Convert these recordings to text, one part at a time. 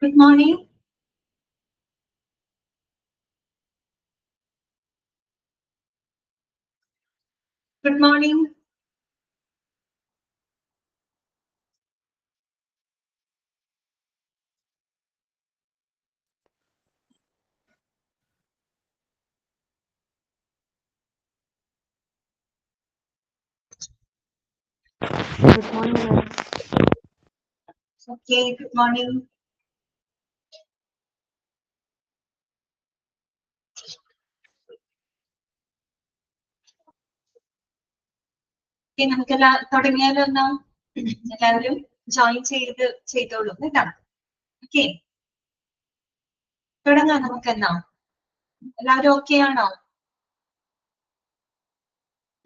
Good morning. Good morning. Good morning. Okay, good morning. Okay, നമുക്കെല്ലാം തുടങ്ങിയാലോ എന്നാ എല്ലാവരും ജോയിൻ ചെയ്തോളൂ കേട്ടോ. ഓക്കെ, തുടങ്ങാം നമുക്കെന്നാ. എല്ലാവരും ഓക്കെ ആണോ?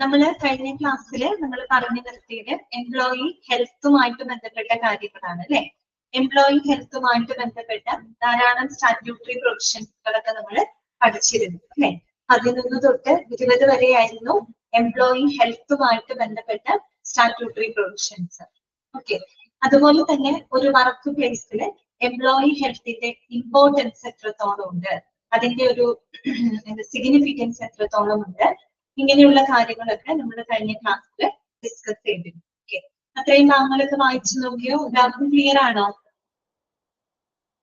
നമ്മള് കഴിഞ്ഞ ക്ലാസ്സില് നമ്മൾ പറഞ്ഞു നിർത്തിയത് എംപ്ലോയി ഹെൽത്തുമായിട്ട് ബന്ധപ്പെട്ട കാര്യങ്ങളാണ് അല്ലെ. എംപ്ലോയി ഹെൽത്തുമായിട്ട് ബന്ധപ്പെട്ട ധാരാളം സ്റ്റാറ്റ്യൂട്ടറി പ്രൊവിഷൻസുകളൊക്കെ നമ്മൾ പഠിച്ചിരുന്നു അല്ലെ. 11 തൊട്ട് 20 വരെയായിരുന്നു എംപ്ലോയി ഹെൽത്തുമായിട്ട് ബന്ധപ്പെട്ട സ്റ്റാറ്റ്യൂട്ടറി പ്രൊവിഷൻസ്. ഓക്കെ, അതുപോലെ തന്നെ ഒരു വർക്ക് പ്ലേസില് എംപ്ലോയി ഹെൽത്തിന്റെ ഇമ്പോർട്ടൻസ് എത്രത്തോളം ഉണ്ട്, അതിന്റെ ഒരു സിഗ്നിഫിക്കൻസ് എത്രത്തോളം ഉണ്ട്, ഇങ്ങനെയുള്ള കാര്യങ്ങളൊക്കെ നമ്മൾ കഴിഞ്ഞ ക്ലാസ്സിൽ ഡിസ്കസ് ചെയ്തിരുന്നു. ഓക്കെ, അത്രയും ഭാഗങ്ങളൊക്കെ വായിച്ചു നോക്കിയോ? എല്ലാവർക്കും ക്ലിയർ ആണോ?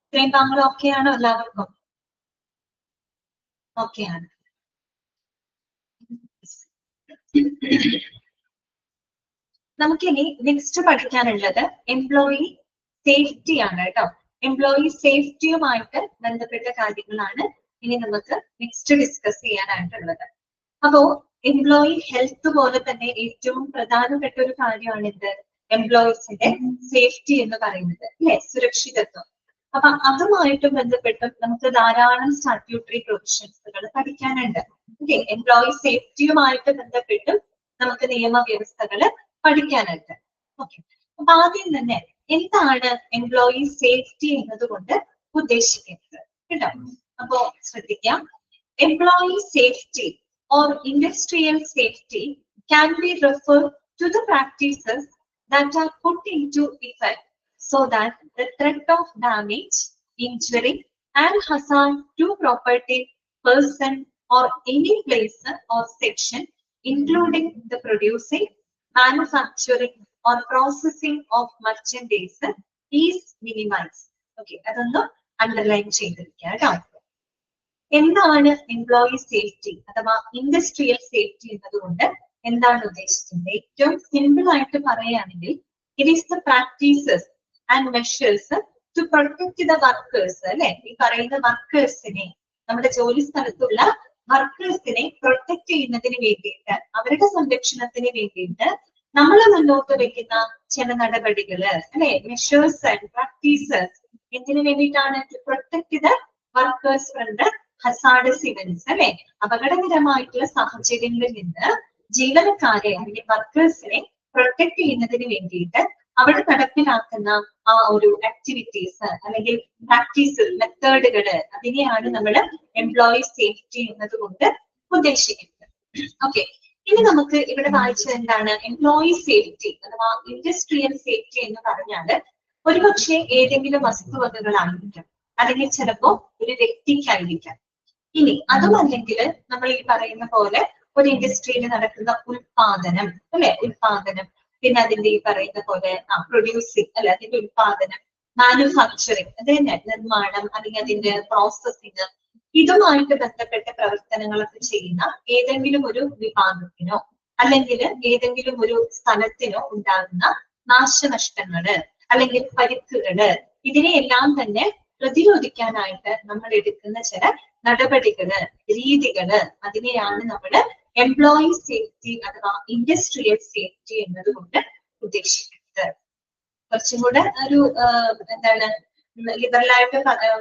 ഇത്രയും ഭാഗങ്ങൾ ഓക്കെ ആണോ എല്ലാവർക്കും? ഓക്കെ ആണ്. നമുക്കിനി നെക്സ്റ്റ് പഠിക്കാനുള്ളത് എംപ്ലോയി സേഫ്റ്റി ആണ് കേട്ടോ. എംപ്ലോയി സേഫ്റ്റിയുമായിട്ട് ബന്ധപ്പെട്ട കാര്യങ്ങളാണ് ഇനി നമുക്ക് നെക്സ്റ്റ് ഡിസ്കസ് ചെയ്യാനായിട്ടുള്ളത്. അപ്പോ എംപ്ലോയി ഹെൽത്ത് പോലെ തന്നെ ഏറ്റവും പ്രധാനപ്പെട്ട ഒരു കാര്യമാണ് ഇത് എംപ്ലോയീസിന്റെ സേഫ്റ്റി എന്ന് പറയുന്നത് അല്ലെ, സുരക്ഷിതത്വം. അപ്പൊ അതുമായിട്ട് ബന്ധപ്പെട്ട് നമുക്ക് ധാരാളം സ്റ്റാറ്റ്യൂട്ടറി പ്രൊവിഷൻസുകൾ പഠിക്കാനുണ്ട്. ഓക്കെ, എംപ്ലോയി സേഫ്റ്റിയുമായിട്ട് ബന്ധപ്പെട്ടും നമുക്ക് നിയമവ്യവസ്ഥകള് പഠിക്കാനുണ്ട്. ഓക്കെ, അപ്പൊ ആദ്യം തന്നെ എന്താണ് എംപ്ലോയി സേഫ്റ്റി എന്നതുകൊണ്ട് ഉദ്ദേശിക്കുന്നത് കേട്ടോ. അപ്പോ ശ്രദ്ധിക്കാം, employee safety or industrial safety can be referred to the practices that are put into effect so that the threat of damage, injury, and hazard to property, person, or any place or section, including the producing, manufacturing, or processing of merchandise, is minimized. Okay, അതൊന്ന് underline ചെയ്തിരിക്കുക കേട്ടോ. എന്താണ് employee safety അഥവാ industrial safety എന്നതുകൊണ്ട് എന്താണ് ഉദ്ദേശിക്കുന്നത്? ഏറ്റവും simple ആയിട്ട് പറയുകയാണെങ്കിൽ it is the practices and measures to protect the workers അല്ലെ. ഈ പറയുന്ന വർക്കേഴ്സിനെ, നമ്മുടെ ജോലി സ്ഥലത്തുള്ള വർക്കേഴ്സിനെ പ്രൊട്ടക്ട് ചെയ്യുന്നതിന് വേണ്ടിയിട്ട്, അവരുടെ സംരക്ഷണത്തിന് വേണ്ടിയിട്ട് നമ്മൾ മുന്നോട്ട് വെക്കുന്ന ചില നടപടികള് അല്ലെ, മെഷേഴ്സ് ആൻഡ് പ്രാക്ടീസസ് എന്തിനു വേണ്ടിയിട്ടാണ്? To protect the workers from the hazardous events അല്ലെ, അപകടകരമായിട്ടുള്ള സാഹചര്യങ്ങളിൽ നിന്ന് ജീവനക്കാരെ അല്ലെങ്കിൽ വർക്കേഴ്സിനെ പ്രൊട്ടക്ട് ചെയ്യുന്നതിന് വേണ്ടിയിട്ട് അവിടെ നടപ്പിലാക്കുന്ന ആ ഒരു ആക്ടിവിറ്റീസ് അല്ലെങ്കിൽ പ്രാക്ടീസ് മെത്തേഡുകള്, അതിനെയാണ് നമ്മൾ എംപ്ലോയി സേഫ്റ്റി എന്നതുകൊണ്ട് ഉദ്ദേശിക്കുന്നത്. ഓക്കെ, ഇനി നമുക്ക് ഇവിടെ വായിച്ചത് എന്താണ്? എംപ്ലോയി സേഫ്റ്റി അഥവാ ഇൻഡസ്ട്രിയൽ സേഫ്റ്റി എന്ന് പറഞ്ഞാല് ഒരുപക്ഷെ ഏതെങ്കിലും വസ്തുവകകളായിരിക്കാം, അല്ലെങ്കിൽ ചിലപ്പോ ഒരു വ്യക്തിക്കായിരിക്കാം. ഇനി അതുമല്ലെങ്കിൽ നമ്മൾ ഈ പറയുന്ന പോലെ ഒരു ഇൻഡസ്ട്രിയിൽ നടക്കുന്ന ഉൽപാദനം അല്ലെ, ഉൽപാദനം, പിന്നെ അതിന്റെ ഈ പറയുന്ന പോലെ പ്രൊഡ്യൂസിങ് അല്ലെ, അതിന്റെ ഉൽപാദനം, മാനുഫാക്ചറിങ്, അത് തന്നെ നിർമ്മാണം അല്ലെങ്കിൽ അതിന്റെ പ്രോസസ്സിങ്, ഇതുമായിട്ട് ബന്ധപ്പെട്ട പ്രവർത്തനങ്ങളൊക്കെ ചെയ്യുന്ന ഏതെങ്കിലും ഒരു വിഭാഗത്തിനോ അല്ലെങ്കിൽ ഏതെങ്കിലും ഒരു സ്ഥലത്തിനോ ഉണ്ടാകുന്ന നാശനഷ്ടങ്ങള് അല്ലെങ്കിൽ പരിക്കുകള്, ഇതിനെയെല്ലാം തന്നെ പ്രതിരോധിക്കാനായിട്ട് നമ്മൾ എടുക്കുന്ന ചില നടപടികള്, രീതികള്, അതിനെയാണ് നമ്മൾ എംപ്ലോയി സേഫ്റ്റി അഥവാ ഇൻഡസ്ട്രിയൽ സേഫ്റ്റി എന്നതുകൊണ്ട് ഉദ്ദേശിക്കുന്നത്. കുറച്ചും കൂടെ ഒരു എന്താണ് ലിബറലായിട്ട്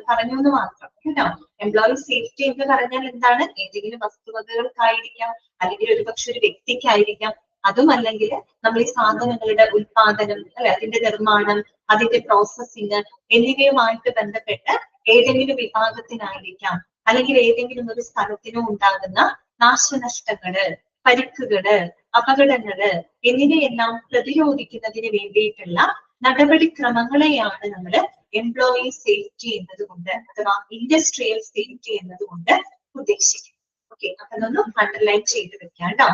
പറഞ്ഞു എന്ന് മാത്രം കേട്ടോ. എംപ്ലോയി സേഫ്റ്റി എന്ന് പറഞ്ഞാൽ എന്താണ്? ഏതെങ്കിലും വസ്തുവകകൾക്കായിരിക്കാം, അല്ലെങ്കിൽ ഒരുപക്ഷെ ഒരു വ്യക്തിക്കായിരിക്കാം, അതുമല്ലെങ്കിൽ നമ്മൾ ഈ സാധനങ്ങളുടെ ഉൽപാദനം അല്ലെ, അതിന്റെ നിർമ്മാണം, അതിന്റെ പ്രോസസ്സിങ് എന്നിവയുമായിട്ട് ബന്ധപ്പെട്ട് ഏതെങ്കിലും വിഭാഗത്തിനായിരിക്കാം, അല്ലെങ്കിൽ ഏതെങ്കിലും ഒരു സ്ഥലത്തിനോ ഉണ്ടാകുന്ന നാശനഷ്ടങ്ങള്, പരിക്കുകള്, അപകടങ്ങള് എന്നിവയെല്ലാം പ്രതിരോധിക്കുന്നതിന് വേണ്ടിയിട്ടുള്ള നടപടിക്രമങ്ങളെയാണ് നമ്മൾ എംപ്ലോയി സേഫ്റ്റി എന്നതുകൊണ്ട് അഥവാ ഇൻഡസ്ട്രിയൽ സേഫ്റ്റി എന്നതുകൊണ്ട് ഉദ്ദേശിക്കുന്നത്. ഓക്കെ, അപ്പൊ അതൊന്ന് അണ്ടർലൈൻ ചെയ്ത് വെക്കാം കേട്ടോ.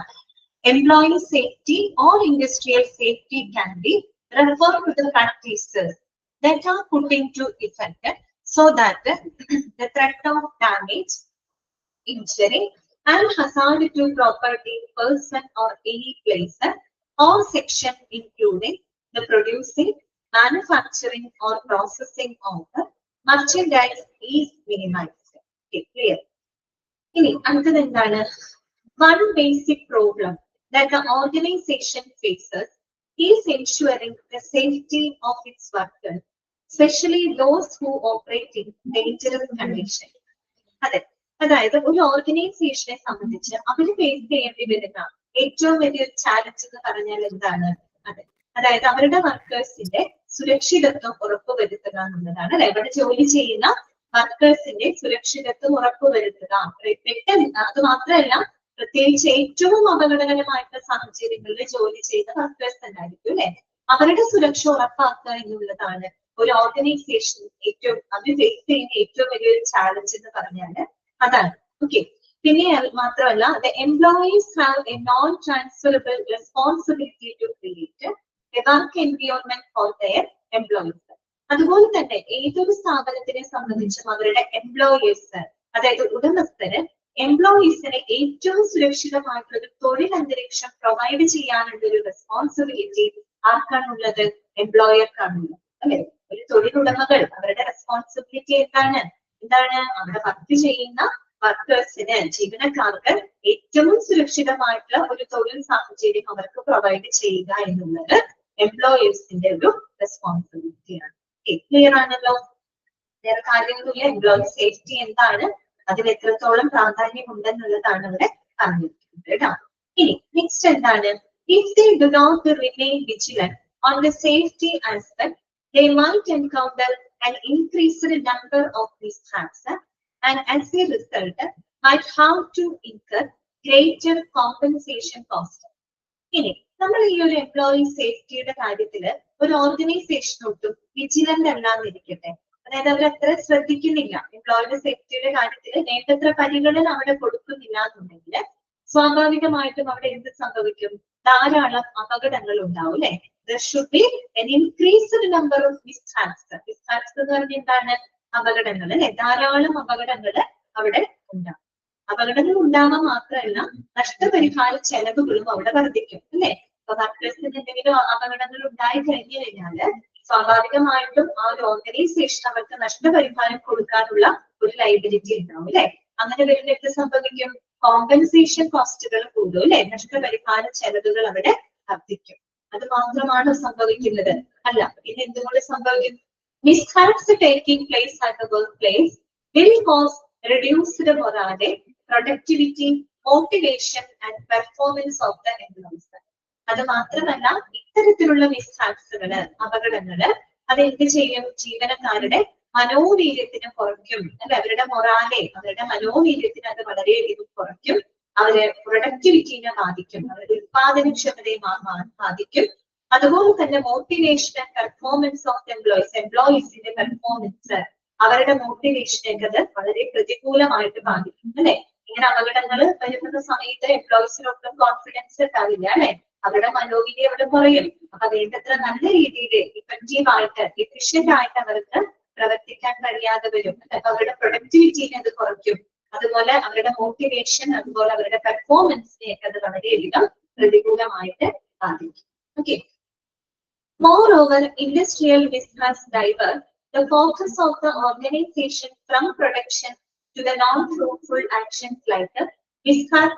Employee safety or industrial safety can be referred to the practices that are put into effect so that the threat of damage, injury, and hazard to property, person, or any place or section, including the producing, manufacturing, or processing of the merchandise, is minimized. Okay, clear? ഇനി അടുത്തത് എന്താണ്? One basic problem that the organization faces is ensuring the safety of its workers, especially those who operate in dangerous conditions. അതെ, അതായത് ഒരു ഓർഗനൈസേഷനെ സംബന്ധിച്ച് അവർ face ചെയ്യേണ്ടി വരുന്ന ഏറ്റവും വലിയൊരു ചാലഞ്ച് എന്ന് പറഞ്ഞാൽ എന്താണ്? അതെ, അതായത് അവരുടെ വർക്കേഴ്സിന്റെ സുരക്ഷിതത്വം ഉറപ്പുവരുത്തുക എന്നുള്ളതാണ്. അല്ലെ, അവിടെ ജോലി ചെയ്യുന്ന വർക്കേഴ്സിന്റെ സുരക്ഷിതത്വം ഉറപ്പുവരുത്തുക. അത് മാത്രമല്ല, പ്രത്യേകിച്ച് ഏറ്റവും അപകടകരമായിട്ടുള്ള സാഹചര്യങ്ങളിൽ ജോലി ചെയ്യുന്ന വർക്കേഴ്സ് ഉണ്ടായിരിക്കും അല്ലെ, അവരുടെ സുരക്ഷ ഉറപ്പാക്കുക എന്നുള്ളതാണ് ഒരു ഓർഗനൈസേഷൻ അത് ഫേസ് ചെയ്യുന്ന ഏറ്റവും വലിയൊരു ചാലഞ്ച് എന്ന് പറഞ്ഞാല് അതാണ്. ഓക്കെ, പിന്നെ മാത്രമല്ല, the employees have a non-transferable responsibility to create a work environment for their employees. അതുപോലെ തന്നെ ഏതൊരു സ്ഥാപനത്തിനെ സംബന്ധിച്ചും അവരുടെ എംപ്ലോയേഴ്സ്, അതായത് ഉടമസ്ഥര് എംപ്ലോയീസിന് ഏറ്റവും സുരക്ഷിതമായിട്ടുള്ള ഒരു തൊഴിൽ അന്തരീക്ഷം പ്രൊവൈഡ് ചെയ്യാനുള്ള ഒരു റെസ്പോൺസിബിലിറ്റി ആർക്കാണുള്ളത്? എംപ്ലോയർക്കാണുള്ളത് അല്ലെ. ഒരു തൊഴിലുടമകൾ അവരുടെ റെസ്പോൺസിബിലിറ്റി എന്താണ്? അവിടെ വർക്ക് ചെയ്യുന്ന വർക്കേഴ്സിന്, ജീവനക്കാർക്ക് ഏറ്റവും സുരക്ഷിതമായിട്ടുള്ള ഒരു തൊഴിൽ സാഹചര്യം അവർക്ക് പ്രൊവൈഡ് ചെയ്യുക എന്നുള്ളത് എംപ്ലോയേഴ്സിന്റെ ഒരു റെസ്പോൺസിബിലിറ്റിയാണ്. ക്ലിയർ ആണല്ലോ? വേറെ കാര്യങ്ങളില്ല. എംപ്ലോയി സേഫ്റ്റി എന്താണ്, അതിന് എത്രത്തോളം പ്രാധാന്യം ഉണ്ടെന്നുള്ളതാണ് ഇവിടെ പറഞ്ഞിരിക്കുന്നത് കേട്ടോ. ഇനി നെക്സ്റ്റ് എന്താണ്? If they do not remain vigilant on the safety aspect, they might encounter an increased number of mishaps and as a result might have to incur greater compensation cost. ഇനി നമ്മൾ ഈ ഒരു എംപ്ലോയി സേഫ്റ്റിയുടെ കാര്യത്തില് ഒരു organisation ഒട്ടും vigilant അല്ലാന്നിരിക്കട്ടെ, അതായത് അവർ അത്ര ശ്രദ്ധിക്കുന്നില്ല, എംപ്ലോയിയുടെ സേഫ്റ്റിയുടെ കാര്യത്തിൽ വേണ്ടത്ര പരിഗണന അവിടെ കൊടുക്കുന്നില്ല എന്നുണ്ടെങ്കിൽ സ്വാഭാവികമായിട്ടും അവിടെ എന്ത് സംഭവിക്കും? ധാരാളം അപകടങ്ങൾ ഉണ്ടാവും അല്ലെ. There should be an increased number of mishaps. Mishaps എന്ന് പറഞ്ഞാൽ എന്താണ്? അപകടങ്ങൾ അല്ലെ. ധാരാളം അപകടങ്ങൾ അവിടെ ഉണ്ടാവും. അപകടങ്ങൾ ഉണ്ടാവാൻ മാത്രമല്ല, നഷ്ടപരിഹാര ചെലവുകളും അവിടെ വർദ്ധിക്കും അല്ലെ. അപ്പൊ വർക്കേഴ്സിന് എന്തെങ്കിലും അപകടങ്ങൾ ഉണ്ടായി കഴിഞ്ഞു കഴിഞ്ഞാല് സ്വാഭാവികമായിട്ടും ആ ഒരു ഓർഗനൈസേഷൻ അവർക്ക് നഷ്ടപരിഹാരം കൊടുക്കാനുള്ള ഒരു ലൈബിലിറ്റി ഉണ്ടാവും അല്ലെ. അങ്ങനെ വരുന്ന എന്ത് സംഭവിക്കും? കോമ്പൻസേഷൻ കോസ്റ്റുകൾ കൂടും അല്ലെ. നഷ്ടപരിഹാര ചെലവുകൾ അവിടെ വർദ്ധിക്കും. അത് മാത്രമാണ് സംഭവിക്കുന്നത് അല്ല. പിന്നെ എന്തുകൊണ്ട് സംഭവിക്കും? Mishaps taking place at the workplace will cause reduced morale, productivity, motivation and performance of the employees. അത് മാത്രമല്ല, ഇത്തരത്തിലുള്ള മിസ്ഹാപ്സുകള്, അപകടങ്ങള് അതെന്ത് ചെയ്യും? ജീവനക്കാരുടെ മനോവീര്യത്തിന് കുറയ്ക്കും അല്ലെ. അവരുടെ മൊറാലെ, അവരുടെ മനോവീര്യത്തിന് അത് വളരെയധികം കുറയ്ക്കും. അവരെ പ്രൊഡക്ടിവിറ്റിനെ ബാധിക്കും, അവരുടെ ഉത്പാദനക്ഷമതയെ ബാധിക്കും. അതുപോലെ തന്നെ മോട്ടിവേഷൻ ആൻഡ് പെർഫോമൻസ് ഓഫ് എംപ്ലോയീസിന്റെ പെർഫോമൻസ്, അവരുടെ മോട്ടിവേഷനൊക്കെ അത് വളരെ പ്രതികൂലമായിട്ട് ബാധിക്കും അല്ലെ. ഇങ്ങനെ അപകടങ്ങൾ വരുന്ന സമയത്ത് എംപ്ലോയീസിനൊട്ടും കോൺഫിഡൻസ് ഉണ്ടാവില്ല അല്ലെ. അവരുടെ മനോവീര്യം അവിടെ കുറയും. അപ്പൊ വേണ്ടത്ര നല്ല രീതിയിൽ ഇഫക്റ്റീവ് ആയിട്ട്, എഫിഷ്യന്റ് ആയിട്ട് അവർക്ക് പ്രവർത്തിക്കാൻ കഴിയാതെ വരും. അപ്പൊ അവരുടെ പ്രൊഡക്ടിവിറ്റിനെ അത് കുറയ്ക്കും. അതുപോലെ അവരുടെ മോട്ടിവേഷൻ, അതുപോലെ അവരുടെ പെർഫോമൻസിനെയൊക്കെ അത് വളരെയധികം പ്രതികൂലമായിട്ട് ബാധിക്കും. Okay. Moreover, industrial mishaps divert the focus of the organization from production to the non-fruitful actions like mishap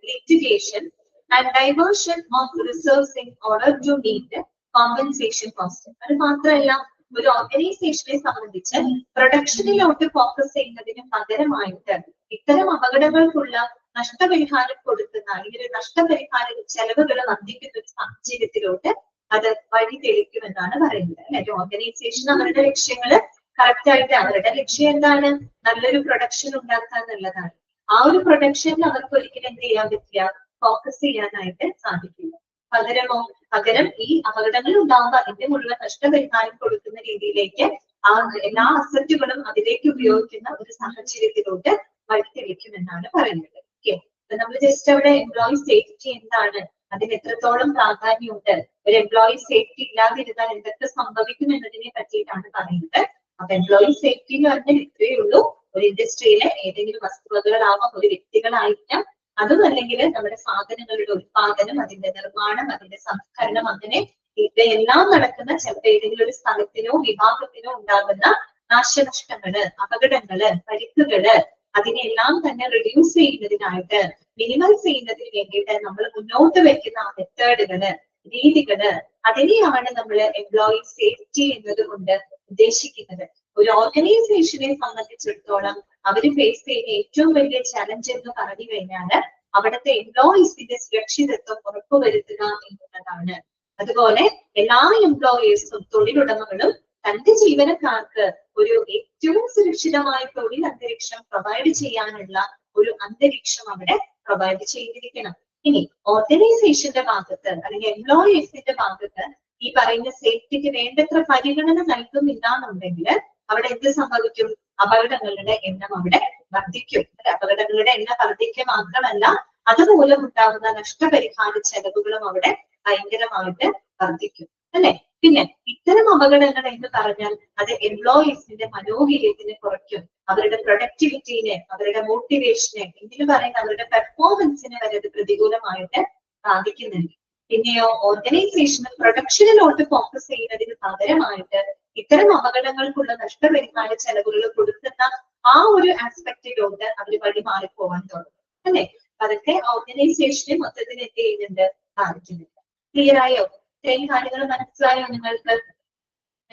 litigation and diversion of reserves in order to meet compensation cost. അത് മാത്രമല്ല, ഒരു ഓർഗനൈസേഷനെ സംബന്ധിച്ച് പ്രൊഡക്ഷനിലോട്ട് ഫോക്കസ് ചെയ്യുന്നതിന് പകരമായിട്ട് ഇത്തരം അപകടങ്ങൾക്കുള്ള നഷ്ടപരിഹാരം കൊടുക്കുന്ന, അല്ലെങ്കിൽ നഷ്ടപരിഹാര ചെലവുകൾ വർദ്ധിക്കുന്ന ഒരു സാഹചര്യത്തിലോട്ട് അത് വഴി തെളിക്കുമെന്നാണ് പറയുന്നത് അല്ലെ. ഓർഗനൈസേഷൻ അവരുടെ ലക്ഷ്യങ്ങള് കറക്റ്റ് ആയിട്ട്, അവരുടെ ലക്ഷ്യം എന്താണ്? നല്ലൊരു പ്രൊഡക്ഷൻ ഉണ്ടാക്കുക എന്നുള്ളതാണ്. ആ ഒരു പ്രൊഡക്ഷനിൽ അവർക്ക് ഒരിക്കലും എന്ത് ചെയ്യാൻ പറ്റില്ല? ഫോക്കസ് ചെയ്യാനായിട്ട് സാധിക്കില്ല. പകരം ഈ അപകടങ്ങൾ ഉണ്ടാകുമ്പോൾ അതിന്റെ മുഴുവൻ നഷ്ടപരിഹാരം കൊടുക്കുന്ന രീതിയിലേക്ക് ആ എല്ലാ അസറ്റുകളും അതിലേക്ക് ഉപയോഗിക്കുന്ന ഒരു സാഹചര്യത്തിലോട്ട് വഴിതെളിക്കുമെന്നാണ് പറയുന്നത്. ഓക്കെ, അപ്പൊ നമ്മൾ ജസ്റ്റ് അവിടെ എംപ്ലോയി സേഫ്റ്റി എന്താണ്, അതിന് എത്രത്തോളം പ്രാധാന്യമുണ്ട്, ഒരു എംപ്ലോയി സേഫ്റ്റി ഇല്ലാതിരുന്നാൽ എന്തൊക്കെ സംഭവിക്കും എന്നതിനെ പറ്റിയിട്ടാണ് പറയുന്നത്. അപ്പൊ എംപ്ലോയി സേഫ്റ്റി എന്ന് പറഞ്ഞാൽ ഇത്രയേ ഉള്ളൂ. ഒരു ഇൻഡസ്ട്രിയിലെ ഏതെങ്കിലും വസ്തുവകകളാവാം, ഒരു വ്യക്തികളായിരിക്കാം, അതും അല്ലെങ്കിൽ നമ്മുടെ സാധനങ്ങളുടെ ഉത്പാദനം, അതിന്റെ നിർമ്മാണം, അതിന്റെ സംസ്കരണം, അങ്ങനെ ഇവയെല്ലാം നടക്കുന്ന ചിലപ്പോൾ ഏതെങ്കിലും ഒരു സ്ഥലത്തിനോ വിഭാഗത്തിനോ ഉണ്ടാകുന്ന നാശനഷ്ടങ്ങള്, അപകടങ്ങള്, പരിക്കുകള്, അതിനെല്ലാം തന്നെ റിഡ്യൂസ് ചെയ്യുന്നതിനായിട്ട്, മിനിമൈസ് ചെയ്യുന്നതിന് വേണ്ടിയിട്ട് നമ്മൾ മുന്നോട്ട് വെക്കുന്ന മെത്തേഡുകള്, രീതികള്, അതിനെയാണ് നമ്മൾ എംപ്ലോയി സേഫ്റ്റി എന്നതുകൊണ്ട് ഉദ്ദേശിക്കുന്നത്. ഒരു ഓർഗനൈസേഷനെ സംബന്ധിച്ചിടത്തോളം അവർ ഫേസ് ചെയ്യുന്ന ഏറ്റവും വലിയ ചലഞ്ച് എന്ന് പറഞ്ഞു കഴിഞ്ഞാൽ അവിടുത്തെ എംപ്ലോയീസിന്റെ സുരക്ഷിതത്വം ഉറപ്പുവരുത്തുക എന്നുള്ളതാണ്. അതുപോലെ എല്ലാ എംപ്ലോയേഴ്സും, തൊഴിലുടമകളും തന്റെ ജീവനക്കാർക്ക് ഒരു ഏറ്റവും സുരക്ഷിതമായ തൊഴിൽ അന്തരീക്ഷം പ്രൊവൈഡ് ചെയ്യാനുള്ള ഒരു അന്തരീക്ഷം അവിടെ പ്രൊവൈഡ് ചെയ്തിരിക്കണം. ഇനി ഓർഗനൈസേഷന്റെ ഭാഗത്ത് അല്ലെങ്കിൽ എംപ്ലോയേഴ്സിന്റെ ഭാഗത്ത് ഈ പറയുന്ന സേഫ്റ്റിക്ക് വേണ്ടത്ര പരിഗണന നൽകുന്നില്ല എന്നുണ്ടെങ്കിൽ അവിടെ എന്ത് സംഭവിക്കും? അപകടങ്ങളുടെ എണ്ണം അവിടെ വർദ്ധിക്കും. അപകടങ്ങളുടെ എണ്ണം വർദ്ധിക്കുക മാത്രമല്ല, അതുമൂലം ഉണ്ടാകുന്ന നഷ്ടപരിഹാര ചെലവുകളും അവിടെ ഭയങ്കരമായിട്ട് വർദ്ധിക്കും, അല്ലെ? പിന്നെ ഇത്തരം അപകടങ്ങൾ എന്ന് പറഞ്ഞാൽ അത് എംപ്ലോയീസിന്റെ മനോവീര്യത്തിനെ കുറയ്ക്കും, അവരുടെ പ്രൊഡക്ടിവിറ്റിനെ, അവരുടെ മോട്ടിവേഷനെ, എന്തിനു പറയുന്ന അവരുടെ പെർഫോമൻസിനെ വരെ അത് പ്രതികൂലമായിട്ട് ബാധിക്കുന്നുണ്ട്. പിന്നെയോ ഓർഗനൈസേഷന് പ്രൊഡക്ഷനിലോട്ട് ഫോക്കസ് ചെയ്യുന്നതിന് പകരമായിട്ട് ഇത്തരം അപകടങ്ങൾക്കുള്ള നഷ്ടപരിഹാര ചെലവുകൾ കൊടുക്കുന്ന ആ ഒരു ആസ്പെക്റ്റിലോട്ട് അവർ വഴി മാറിപ്പോവാൻ തുടങ്ങും, അല്ലെ? അതൊക്കെ ഓർഗനൈസേഷനെ മൊത്തത്തിൽ എന്ത് ചെയ്യുന്നുണ്ട്? ബാധിക്കുന്നുണ്ട്. ക്ലിയർ ആയോ? ഇത്രയും കാര്യങ്ങൾ മനസ്സിലായോ നിങ്ങൾക്ക്?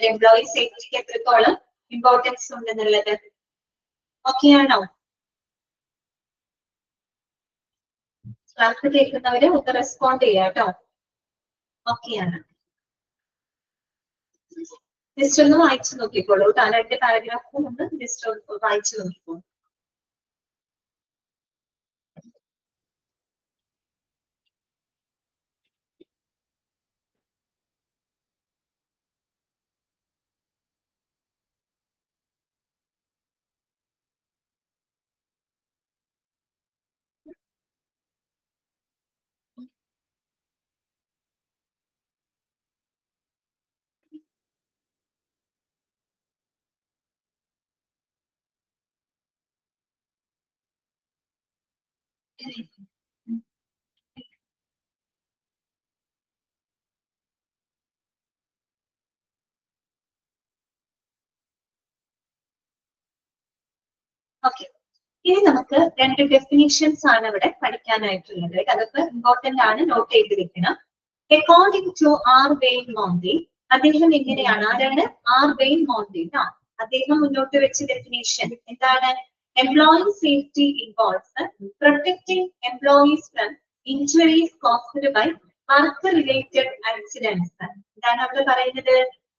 എംപ്ലോയി സേഫ്റ്റിക്ക് എത്രത്തോളം ഇമ്പോർട്ടൻസ് ഉണ്ടെന്നുള്ളത് ഓക്കെ ആണോ? ക്ലാസ് കേൾക്കുന്നവര് ഒന്ന് റെസ്പോണ്ട് ചെയ്യാം കേട്ടോ. ഓക്കെ ആണ്. ജസ്റ്റ് ഒന്ന് വായിച്ചു നോക്കിക്കോളൂ. രണ്ട് പാരഗ്രാഫും ഒന്ന് ജസ്റ്റ് വായിച്ചു നോക്കിക്കോളൂ. ഓക്കെ, ഇനി നമുക്ക് രണ്ട് ഡെഫിനിഷൻസ് ആണ് ഇവിടെ പഠിക്കാനായിട്ടുള്ളത്. അതൊക്കെ ഇമ്പോർട്ടന്റ് ആണ്, നോട്ട് ചെയ്ത് വെക്കണം. According to R Wayne Mondy, അദ്ദേഹം എങ്ങനെയാണ്, ആരാണ്? R Wayne Mondy. അദ്ദേഹം മുന്നോട്ട് വെച്ച ഡെഫിനിഷൻ എന്താണ്? Employee safety involves protecting employees from injuries caused by work related accidents. എന്താണ് അവിടെ പറയുന്നത്?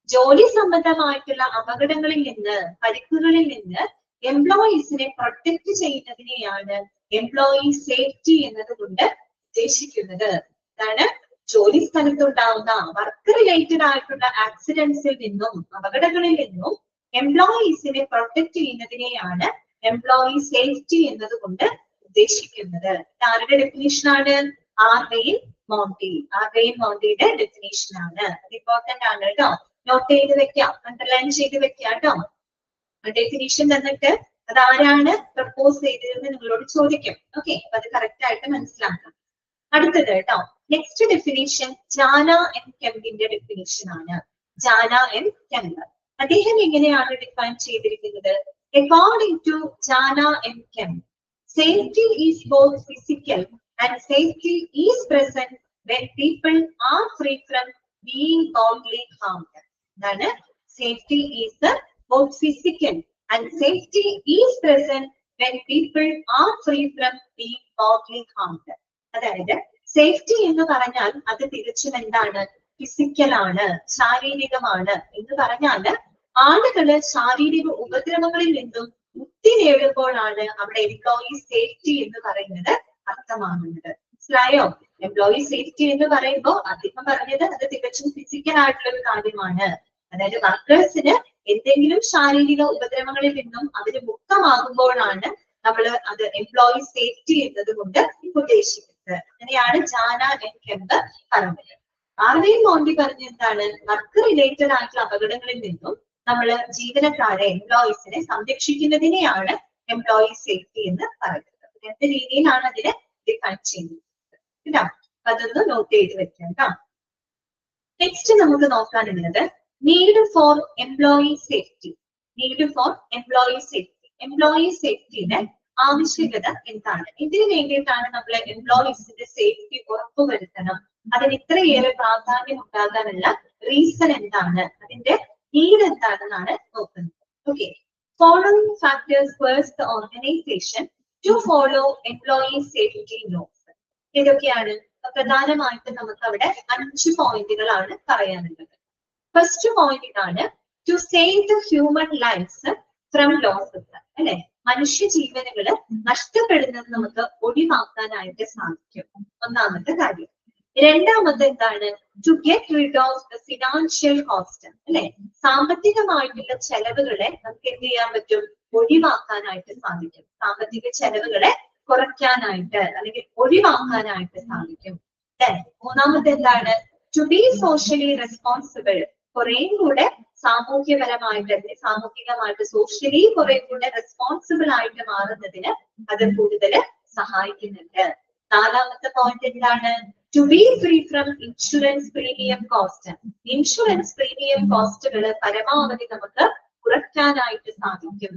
ജോലി സംബന്ധമായിട്ടുള്ള അപകടങ്ങളിൽ നിന്ന്, പരിക്കുകളിൽ നിന്ന് എംപ്ലോയീസിനെ പ്രൊട്ടക്ട് ചെയ്യുന്നതിനെയാണ് എംപ്ലോയി സേഫ്റ്റി എന്നതുകൊണ്ട് ഉദ്ദേശിക്കുന്നത്. അതാണ് ജോലി സ്ഥലത്തുണ്ടാവുന്ന വർക്ക് റിലേറ്റഡ് ആയിട്ടുള്ള ആക്സിഡന്റ്സിൽ നിന്നും, അപകടങ്ങളിൽ നിന്നും എംപ്ലോയീസിനെ പ്രൊട്ടക്ട് ചെയ്യുന്നതിനെയാണ് എംപ്ലോയി സേഫ്റ്റി എന്നതുകൊണ്ട് ഉദ്ദേശിക്കുന്നത്. ആരുടെ ഡെഫിനേഷൻ ആണ്? R Wayne Mondy. R Wayne മോണ്ടിയുടെ ഡെഫിനേഷൻ ആണ്. അത് ഇമ്പോർട്ടന്റ് ആണ് കേട്ടോ. നോട്ട് ചെയ്ത് വെക്കാം, അണ്ടർലൈൻ ചെയ്ത് വെക്കാം കേട്ടോ. ഡെഫിനിഷൻ തന്നിട്ട് അത് ആരാണ് പ്രപ്പോസ് ചെയ്തതെന്ന് നിങ്ങളോട് ചോദിക്കും. ഓക്കെ, അപ്പൊ അത് കറക്റ്റ് ആയിട്ട് മനസ്സിലാക്കാം. അടുത്തത് കേട്ടോ, നെക്സ്റ്റ് ഡെഫിനിഷൻ ജാന എം കെമ്പിന്റെ ഡെഫിനിഷൻ ആണ്. ജാന എം കെമ്പ് അദ്ദേഹം എങ്ങനെയാണ് ഡിഫൈൻ ചെയ്തിരിക്കുന്നത്? According to Jana M Kemp, safety is both physical and safety is present when people are free from being bodily harmed. എന്താണ്? Safety is both physical and safety is present when people are free from being bodily harmed. അതായത് safety എന്ന് പറഞ്ഞാൽ അത് തികച്ചും എന്താണ്? Physical ആണ്, ശാരീരികമാണ് എന്ന് പറഞ്ഞാല് ആളുകള് ശാരീരിക ഉപദ്രവങ്ങളിൽ നിന്നും മുക്തി നേടുമ്പോഴാണ് അവിടെ എംപ്ലോയി സേഫ്റ്റി എന്ന് പറയുന്നത് അർത്ഥമാകുന്നത്. മനസ്സിലായോ? എംപ്ലോയി സേഫ്റ്റി എന്ന് പറയുമ്പോൾ അദ്ദേഹം പറഞ്ഞത് അത് തികച്ചും ഫിസിക്കൽ ആയിട്ടുള്ള ഒരു കാര്യമാണ്. അതായത് വർക്കേഴ്സിന് എന്തെങ്കിലും ശാരീരിക ഉപദ്രവങ്ങളിൽ നിന്നും അവര് മുക്തമാകുമ്പോഴാണ് നമ്മൾ അത് എംപ്ലോയി സേഫ്റ്റി എന്നത് കൊണ്ട് ഉദ്ദേശിക്കുന്നത്. അങ്ങനെയാണ് ജാന എൻ കെമ്പ് പറഞ്ഞത്. ആർവൈൻ മോണ്ടി പറഞ്ഞ എന്താണ്, വർക്ക് റിലേറ്റഡ് ആയിട്ടുള്ള അപകടങ്ങളിൽ നിന്നും നമ്മൾ ജീവനക്കാരെ എംപ്ലോയീസിനെ സംരക്ഷിക്കുന്നതിനെയാണ് എംപ്ലോയി സേഫ്റ്റി എന്ന് പറയുന്നത്. രണ്ട് രീതിയിലാണ് അതിനെ ഡിഫൈൻ ചെയ്യുന്നത്. കേട്ടോ, അതൊന്ന് നോട്ട് ചെയ്ത് വെക്കാം. നെക്സ്റ്റ് നമുക്ക് നോക്കാനുള്ളത് need for employee safety. Need for employee safety. Employee സേഫ്റ്റിയുടെ ആവശ്യകത എന്താണ്? ഇതിനു വേണ്ടിയിട്ടാണ് നമ്മൾ എംപ്ലോയീസിന്റെ സേഫ്റ്റി ഉറപ്പുവരുത്തണം. അതിന് ഇത്രയേറെ പ്രാധാന്യം ഉണ്ടാകാനുള്ള റീസൺ എന്താണ്, അതിന്റെ നീഡ് എന്താണെന്നാണ് നോക്കുന്നത്. Okay, following factors forces the organization to follow employee safety norms. ഏതൊക്കെയാണ്? പ്രധാനമായിട്ടും നമുക്ക് അവിടെ 5 പോയിന്റുകളാണ് പറയാനുള്ളത്. ഫസ്റ്റ് പോയിന്റ് ഇതാണ്, to save the human lifes from losses. അല്ലെ, മനുഷ്യ ജീവനുകള് നഷ്ടപ്പെടുന്നത് നമുക്ക് ഒഴിവാക്കാനായിട്ട് സാധിക്കും. ഒന്നാമത്തെ കാര്യം. രണ്ടാമത് എന്താണ്, to get rid of the financial cost. അല്ലെ, സാമ്പത്തികമായിട്ടുള്ള ചെലവുകളെ നമുക്ക് എന്ത് ചെയ്യാൻ പറ്റും? ഒഴിവാക്കാനായിട്ട് സാധിക്കും. സാമ്പത്തിക ചെലവുകളെ കുറയ്ക്കാനായിട്ട് അല്ലെങ്കിൽ ഒഴിവാക്കാനായിട്ട് സാധിക്കും. മൂന്നാമത് എന്താണ്, ടു ബി സോഷ്യലി റെസ്പോൺസിബിൾ. കുറേയും കൂടെ സാമൂഹ്യപരമായിട്ട് സാമൂഹികമായിട്ട് സോഷ്യലി കുറെ കൂടെ റെസ്പോൺസിബിൾ ആയിട്ട് മാറുന്നതിന് അത് കൂടുതൽ സഹായിക്കുന്നുണ്ട്. നാലാമത്തെ പോയിന്റ് എന്താണ്, to be free from insurance premium cost. Insurance premium കോസ്റ്റുകൾ പരമാവധി നമുക്ക് കുറയ്ക്കാനായിട്ട് സാധിക്കും.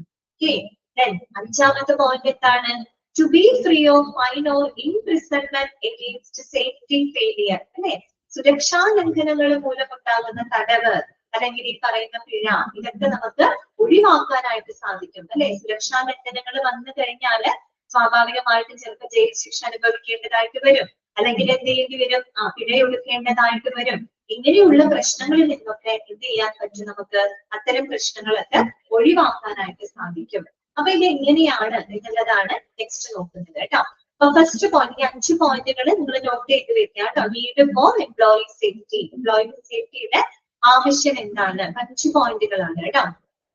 അഞ്ചാമത്തെ പോയിന്റ് എന്താണ്, to be free of fine or imprisonment against safety failure. അല്ലെ, സുരക്ഷാ ലംഘനങ്ങൾ മൂലമുണ്ടാകുന്ന തടവ് അല്ലെങ്കിൽ ഈ പറയുന്ന പിഴ, ഇതൊക്കെ നമുക്ക് ഒഴിവാക്കാനായിട്ട് സാധിക്കും. അല്ലെ, സുരക്ഷാ ലംഘനങ്ങൾ വന്നു കഴിഞ്ഞാല് സ്വാഭാവികമായിട്ടും ചിലപ്പോൾ ജയിൽ ശിക്ഷ അനുഭവിക്കേണ്ടതായിട്ട് വരും, അല്ലെങ്കിൽ എന്ത് ചെയ്യേണ്ടി വരും, പിഴയൊടുക്കേണ്ടതായിട്ട് വരും. ഇങ്ങനെയുള്ള പ്രശ്നങ്ങളിൽ നിന്നൊക്കെ എന്ത് ചെയ്യാൻ പറ്റും? നമുക്ക് അത്തരം പ്രശ്നങ്ങളൊക്കെ ഒഴിവാക്കാനായിട്ട് സാധിക്കും. അപ്പൊ ഇത് എങ്ങനെയാണ് എന്നുള്ളതാണ് നെക്സ്റ്റ് നോക്കുന്നത്. കേട്ടോ, അപ്പൊ ഫസ്റ്റ് പോയിന്റ്, 5 പോയിന്റുകൾ നിങ്ങൾ നോട്ട് ചെയ്ത് വെക്കുക. കേട്ടോ, need for employee safety. Employee സേഫ്റ്റിയുടെ ആവശ്യം എന്താണ്? 5 പോയിന്റുകളാണ്. കേട്ടോ,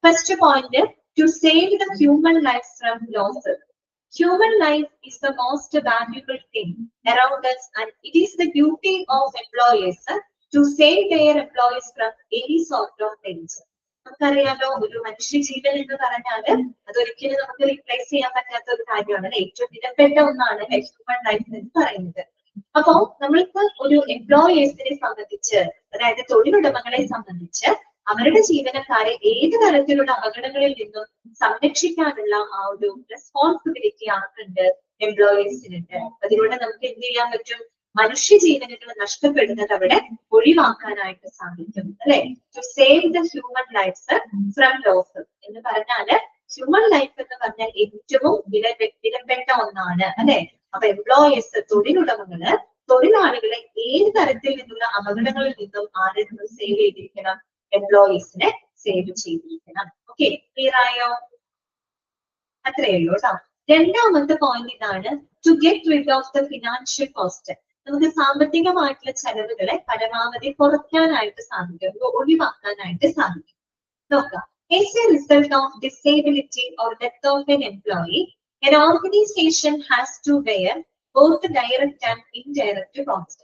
first point, to save the human life from losses. Human life is the most valuable thing around us, and it is the duty of employers to save their employees from any sort of danger. നമുക്കറിയാലോ, ഒരു മനുഷ്യ ജീവൻ എന്ന് പറഞ്ഞാല് അതൊരിക്കലും നമുക്ക് replace ചെയ്യാൻ പറ്റാത്ത ഒരു കാര്യമാണ്. ഏറ്റവും വിലപ്പെട്ട ഒന്നാണ് ഹ്യൂമൻ ലൈഫ് എന്ന് പറയുന്നത്. അപ്പോ നമ്മൾക്ക് ഒരു എംപ്ലോയേഴ്സിനെ സംബന്ധിച്ച്, അതായത് തൊഴിലുടമകളെ സംബന്ധിച്ച് അവരുടെ ജീവനക്കാരെ ഏത് തരത്തിലുള്ള അപകടങ്ങളിൽ നിന്നും സംരക്ഷിക്കാനുള്ള ആ ഒരു റെസ്പോൺസിബിലിറ്റി ആർക്കുണ്ട്? എംപ്ലോയേഴ്സിനുണ്ട്. അതിലൂടെ നമുക്ക് എന്ത് ചെയ്യാൻ പറ്റും? മനുഷ്യ ജീവനുകൾ നഷ്ടപ്പെടുന്നത് അവിടെ ഒഴിവാക്കാനായിട്ട് സാധിക്കും. അല്ലെ, to save the human lifes from losses എന്ന് പറഞ്ഞാല് ഹ്യൂമൻ ലൈഫ് എന്ന് പറഞ്ഞാൽ ഏറ്റവും വിലപ്പെട്ട ഒന്നാണ്. അല്ലെ, അപ്പൊ എംപ്ലോയേഴ്സ്, തൊഴിലുടമകള് തൊഴിലാളികളെ ഏത് തരത്തിൽ നിന്നുള്ള അപകടങ്ങളിൽ നിന്നും ആരിൽ നിന്നും സേവ് ചെയ്തിരിക്കണം? എംപ്ലോയീസിനെ സേവ് ചെയ്തിരിക്കണം. ഓക്കെ, ക്ലിയർ ആയോ? അത്രയേ ഉള്ളൂ. കേട്ടോ, രണ്ടാമത്തെ പോയിന്റ് ഇതാണ്, to get rid of the financial cost. നമുക്ക് സാമ്പത്തികമായിട്ടുള്ള ചെലവുകളെ പരമാവധി കുറയ്ക്കാനായിട്ട് സാധിക്കും, ഒഴിവാക്കാനായിട്ട് സാധിക്കും. നോക്കാം, as a result of disability or death of an employee, an organization has to bear both direct and indirect costs.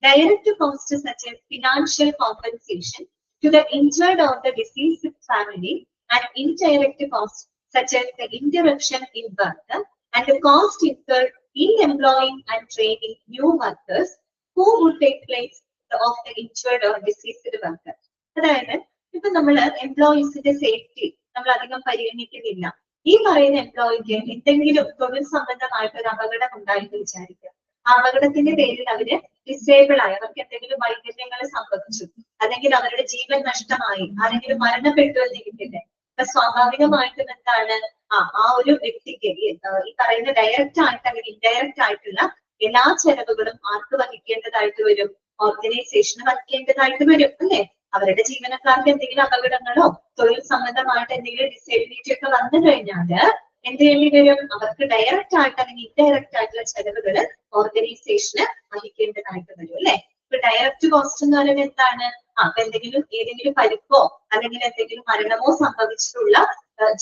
Direct costs such as financial compensation to the injured or the deceased family, and indirect costs such as the interruption in work and the cost incurred in employing and training new workers who would take place of the injured or deceased worker. അതായത് ഇപ്പൊ നമ്മൾ എംപ്ലോയീസിന്റെ safety നമ്മൾ അധികം പരിഗണിക്കുന്നില്ല. ഈ പറയുന്ന എംപ്ലോയിക്ക് എന്തെങ്കിലും തൊഴിൽ സംബന്ധമായിട്ട് ഒരു അപകടം ഉണ്ടായിട്ട് വിചാരിക്കുക. ആ അപകടത്തിന്റെ പേരിൽ അവര് ഡിസേബിൾ ആയി, അവർക്ക് എന്തെങ്കിലും വൈകല്യങ്ങൾ സംഭവിച്ചു, അല്ലെങ്കിൽ അവരുടെ ജീവൻ നഷ്ടമായി, ആരെങ്കിലും മരണപ്പെട്ടു എന്നിരിക്കട്ടെ. അപ്പൊ സ്വാഭാവികമായിട്ടും എന്താണ്, ആ ഒരു വ്യക്തിക്ക് ഈ പറയുന്ന ഡയറക്റ്റ് ആയിട്ട് അല്ലെങ്കിൽ ഇൻഡയറക്റ്റ് ആയിട്ടുള്ള എല്ലാ ചെലവുകളും ആർക്ക് വഹിക്കേണ്ടതായിട്ട് വരും? ഓർഗനൈസേഷന് വഹിക്കേണ്ടതായിട്ട് വരും. അല്ലെ, അവരുടെ ജീവനക്കാർക്ക് എന്തെങ്കിലും അപകടങ്ങളോ തൊഴിൽ സംബന്ധമായിട്ട് എന്തെങ്കിലും ഡിസേബിലിറ്റി ഒക്കെ വന്നു കഴിഞ്ഞാല് എന്ത് ചെയ്യേണ്ടി വരും? അവർക്ക് ഡയറക്റ്റ് ആയിട്ട് അല്ലെങ്കിൽ ഇൻഡയറക്റ്റ് ആയിട്ടുള്ള ചെലവുകൾ ഓർഗനൈസേഷന് വഹിക്കേണ്ടതായിട്ട് വരും അല്ലെ. ഇപ്പൊ ഡയറക്റ്റ് കോസ്റ്റ് എന്ന് പറയുന്നത് എന്താണ്? അപ്പൊ ഏതെങ്കിലും പരിക്കോ അല്ലെങ്കിൽ എന്തെങ്കിലും മരണമോ സംഭവിച്ചിട്ടുള്ള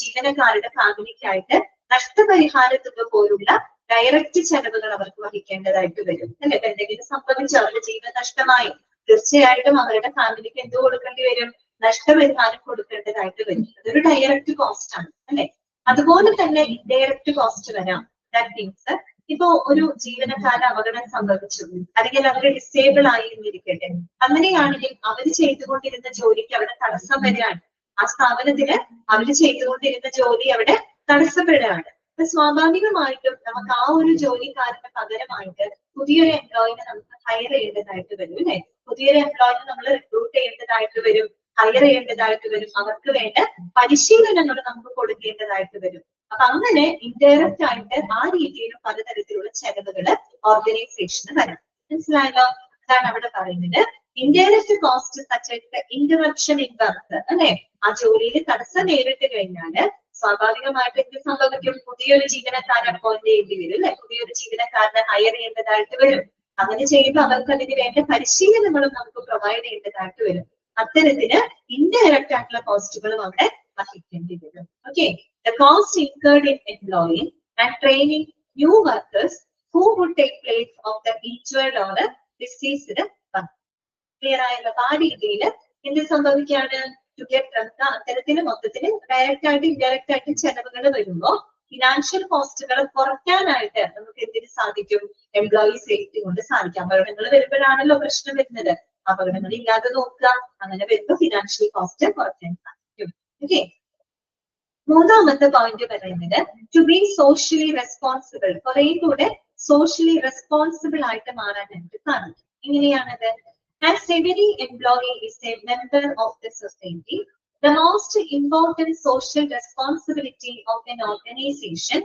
ജീവനക്കാരുടെ ഫാമിലിക്കായിട്ട് നഷ്ടപരിഹാര തുക പോലുള്ള ഡയറക്റ്റ് ചെലവുകൾ അവർക്ക് വഹിക്കേണ്ടതായിട്ട് വരും അല്ലെ. ഇപ്പൊ എന്തെങ്കിലും സംഭവിച്ചു അവരുടെ ജീവൻ നഷ്ടമായി, തീർച്ചയായിട്ടും അവരുടെ ഫാമിലിക്ക് എന്ത് കൊടുക്കേണ്ടി വരും? നഷ്ടപരിഹാരം കൊടുക്കേണ്ടതായിട്ട് വരും. അതൊരു ഡയറക്റ്റ് കോസ്റ്റ് ആണ് അല്ലെ. അതുപോലെ തന്നെ ഇൻഡയറക്റ്റ് കോസ്റ്റ് വരാം. ദാറ്റ് മീൻസ് ഇപ്പോ ഒരു ജീവനക്കാരന് അപകടം സംഭവിച്ചു അല്ലെങ്കിൽ അവർ ഡിസേബിൾ ആയി എന്നിരിക്കട്ടെ, അങ്ങനെയാണെങ്കിൽ അവർ ചെയ്തുകൊണ്ടിരുന്ന ജോലിക്ക് അവിടെ തടസ്സം വരികയാണ്. ആ സ്ഥാപനത്തില് അവർ ചെയ്തുകൊണ്ടിരുന്ന ജോലി അവിടെ തടസ്സപ്പെടുകയാണ്. അപ്പൊ സ്വാഭാവികമായിട്ടും നമുക്ക് ആ ഒരു ജോലിക്കാരന് പകരമായിട്ട് പുതിയൊരു എംപ്ലോയിനെ നമുക്ക് ഹയർ ചെയ്യേണ്ടതായിട്ട് വരും അല്ലെ. പുതിയൊരു എംപ്ലോയിനെ നമ്മൾ റിക്രൂട്ട് ചെയ്യേണ്ടതായിട്ട് വരും, ഹയർ ചെയ്യേണ്ടതായിട്ട് വരും. അവർക്ക് വേണ്ട പരിശീലനങ്ങൾ നമുക്ക് കൊടുക്കേണ്ടതായിട്ട് വരും. അപ്പൊ അങ്ങനെ ഇൻഡയറക്റ്റ് ആയിട്ട് ആ രീതിയിൽ പലതരത്തിലുള്ള ചെലവുകൾ ഓർഗനൈസേഷന് വരാം. മനസ്സിലായല്ലോ? അതാണ് അവിടെ പറയുന്നത്. Indirect cost such interruption in work അല്ലെ. ആ ജോലിയിൽ തടസ്സം നേരിട്ട് കഴിഞ്ഞാല് സ്വാഭാവികമായിട്ട് എന്ത് സംഭവിക്കും? പുതിയൊരു ജീവനക്കാരനെ അപ്പോയിന്റ് ചെയ്യേണ്ടി വരും അല്ലെ. പുതിയൊരു ജീവനക്കാരനെ ഹയർ ചെയ്യേണ്ടതായിട്ട് വരും. അങ്ങനെ ചെയ്യുമ്പോൾ അവർക്ക് അതിന് വേണ്ട പരിശീലനങ്ങളും നമുക്ക് പ്രൊവൈഡ് ചെയ്യേണ്ടതായിട്ട് വരും. അത്തരത്തിന് ഇൻഡയറക്റ്റ് ആയിട്ടുള്ള കോസ്റ്റുകളും അവിടെ വഹിക്കേണ്ടി വരും. Okay. The cost incurred in employing and training new workers who would take place of the injured or deceased worker. Clear ആയല്ലോ? ആ രീതിയിൽ എന്ത് സംഭവിക്കുകയാണ്? അത്തരത്തിൽ മൊത്തത്തിൽ ഡയറക്റ്റ് ആയിട്ട് ഇൻഡയറക്റ്റ് ആയിട്ട് ചെലവുകൾ വരുമ്പോൾ ഫിനാൻഷ്യൽ കോസ്റ്റുകൾ കുറയ്ക്കാനായിട്ട് നമുക്ക് എന്തിനു സാധിക്കും? എംപ്ലോയി സേഫ്റ്റി കൊണ്ട് സാധിക്കാം. അപകടങ്ങൾ വരുമ്പോഴാണല്ലോ പ്രശ്നം വരുന്നത്. അപകടങ്ങൾ ഇല്ലാതെ നോക്കുക. അങ്ങനെ വരുമ്പോൾ ഫിനാൻഷ്യൽ കോസ്റ്റ് കുറയ്ക്കാൻ സാധിക്കും. ഓക്കെ. മൂന്നാമത്തെ പോയിന്റ് പറയുന്നത് ടു ബി സോഷ്യലി റെസ്പോൺസിബിൾ. കുറെ കൂടെ സോഷ്യലി റെസ്പോൺസിബിൾ ആയിട്ട് മാറാനായിട്ട് സാധിക്കും. എങ്ങനെയാണത്? As every employee is a member of the society, the most important social responsibility of an organization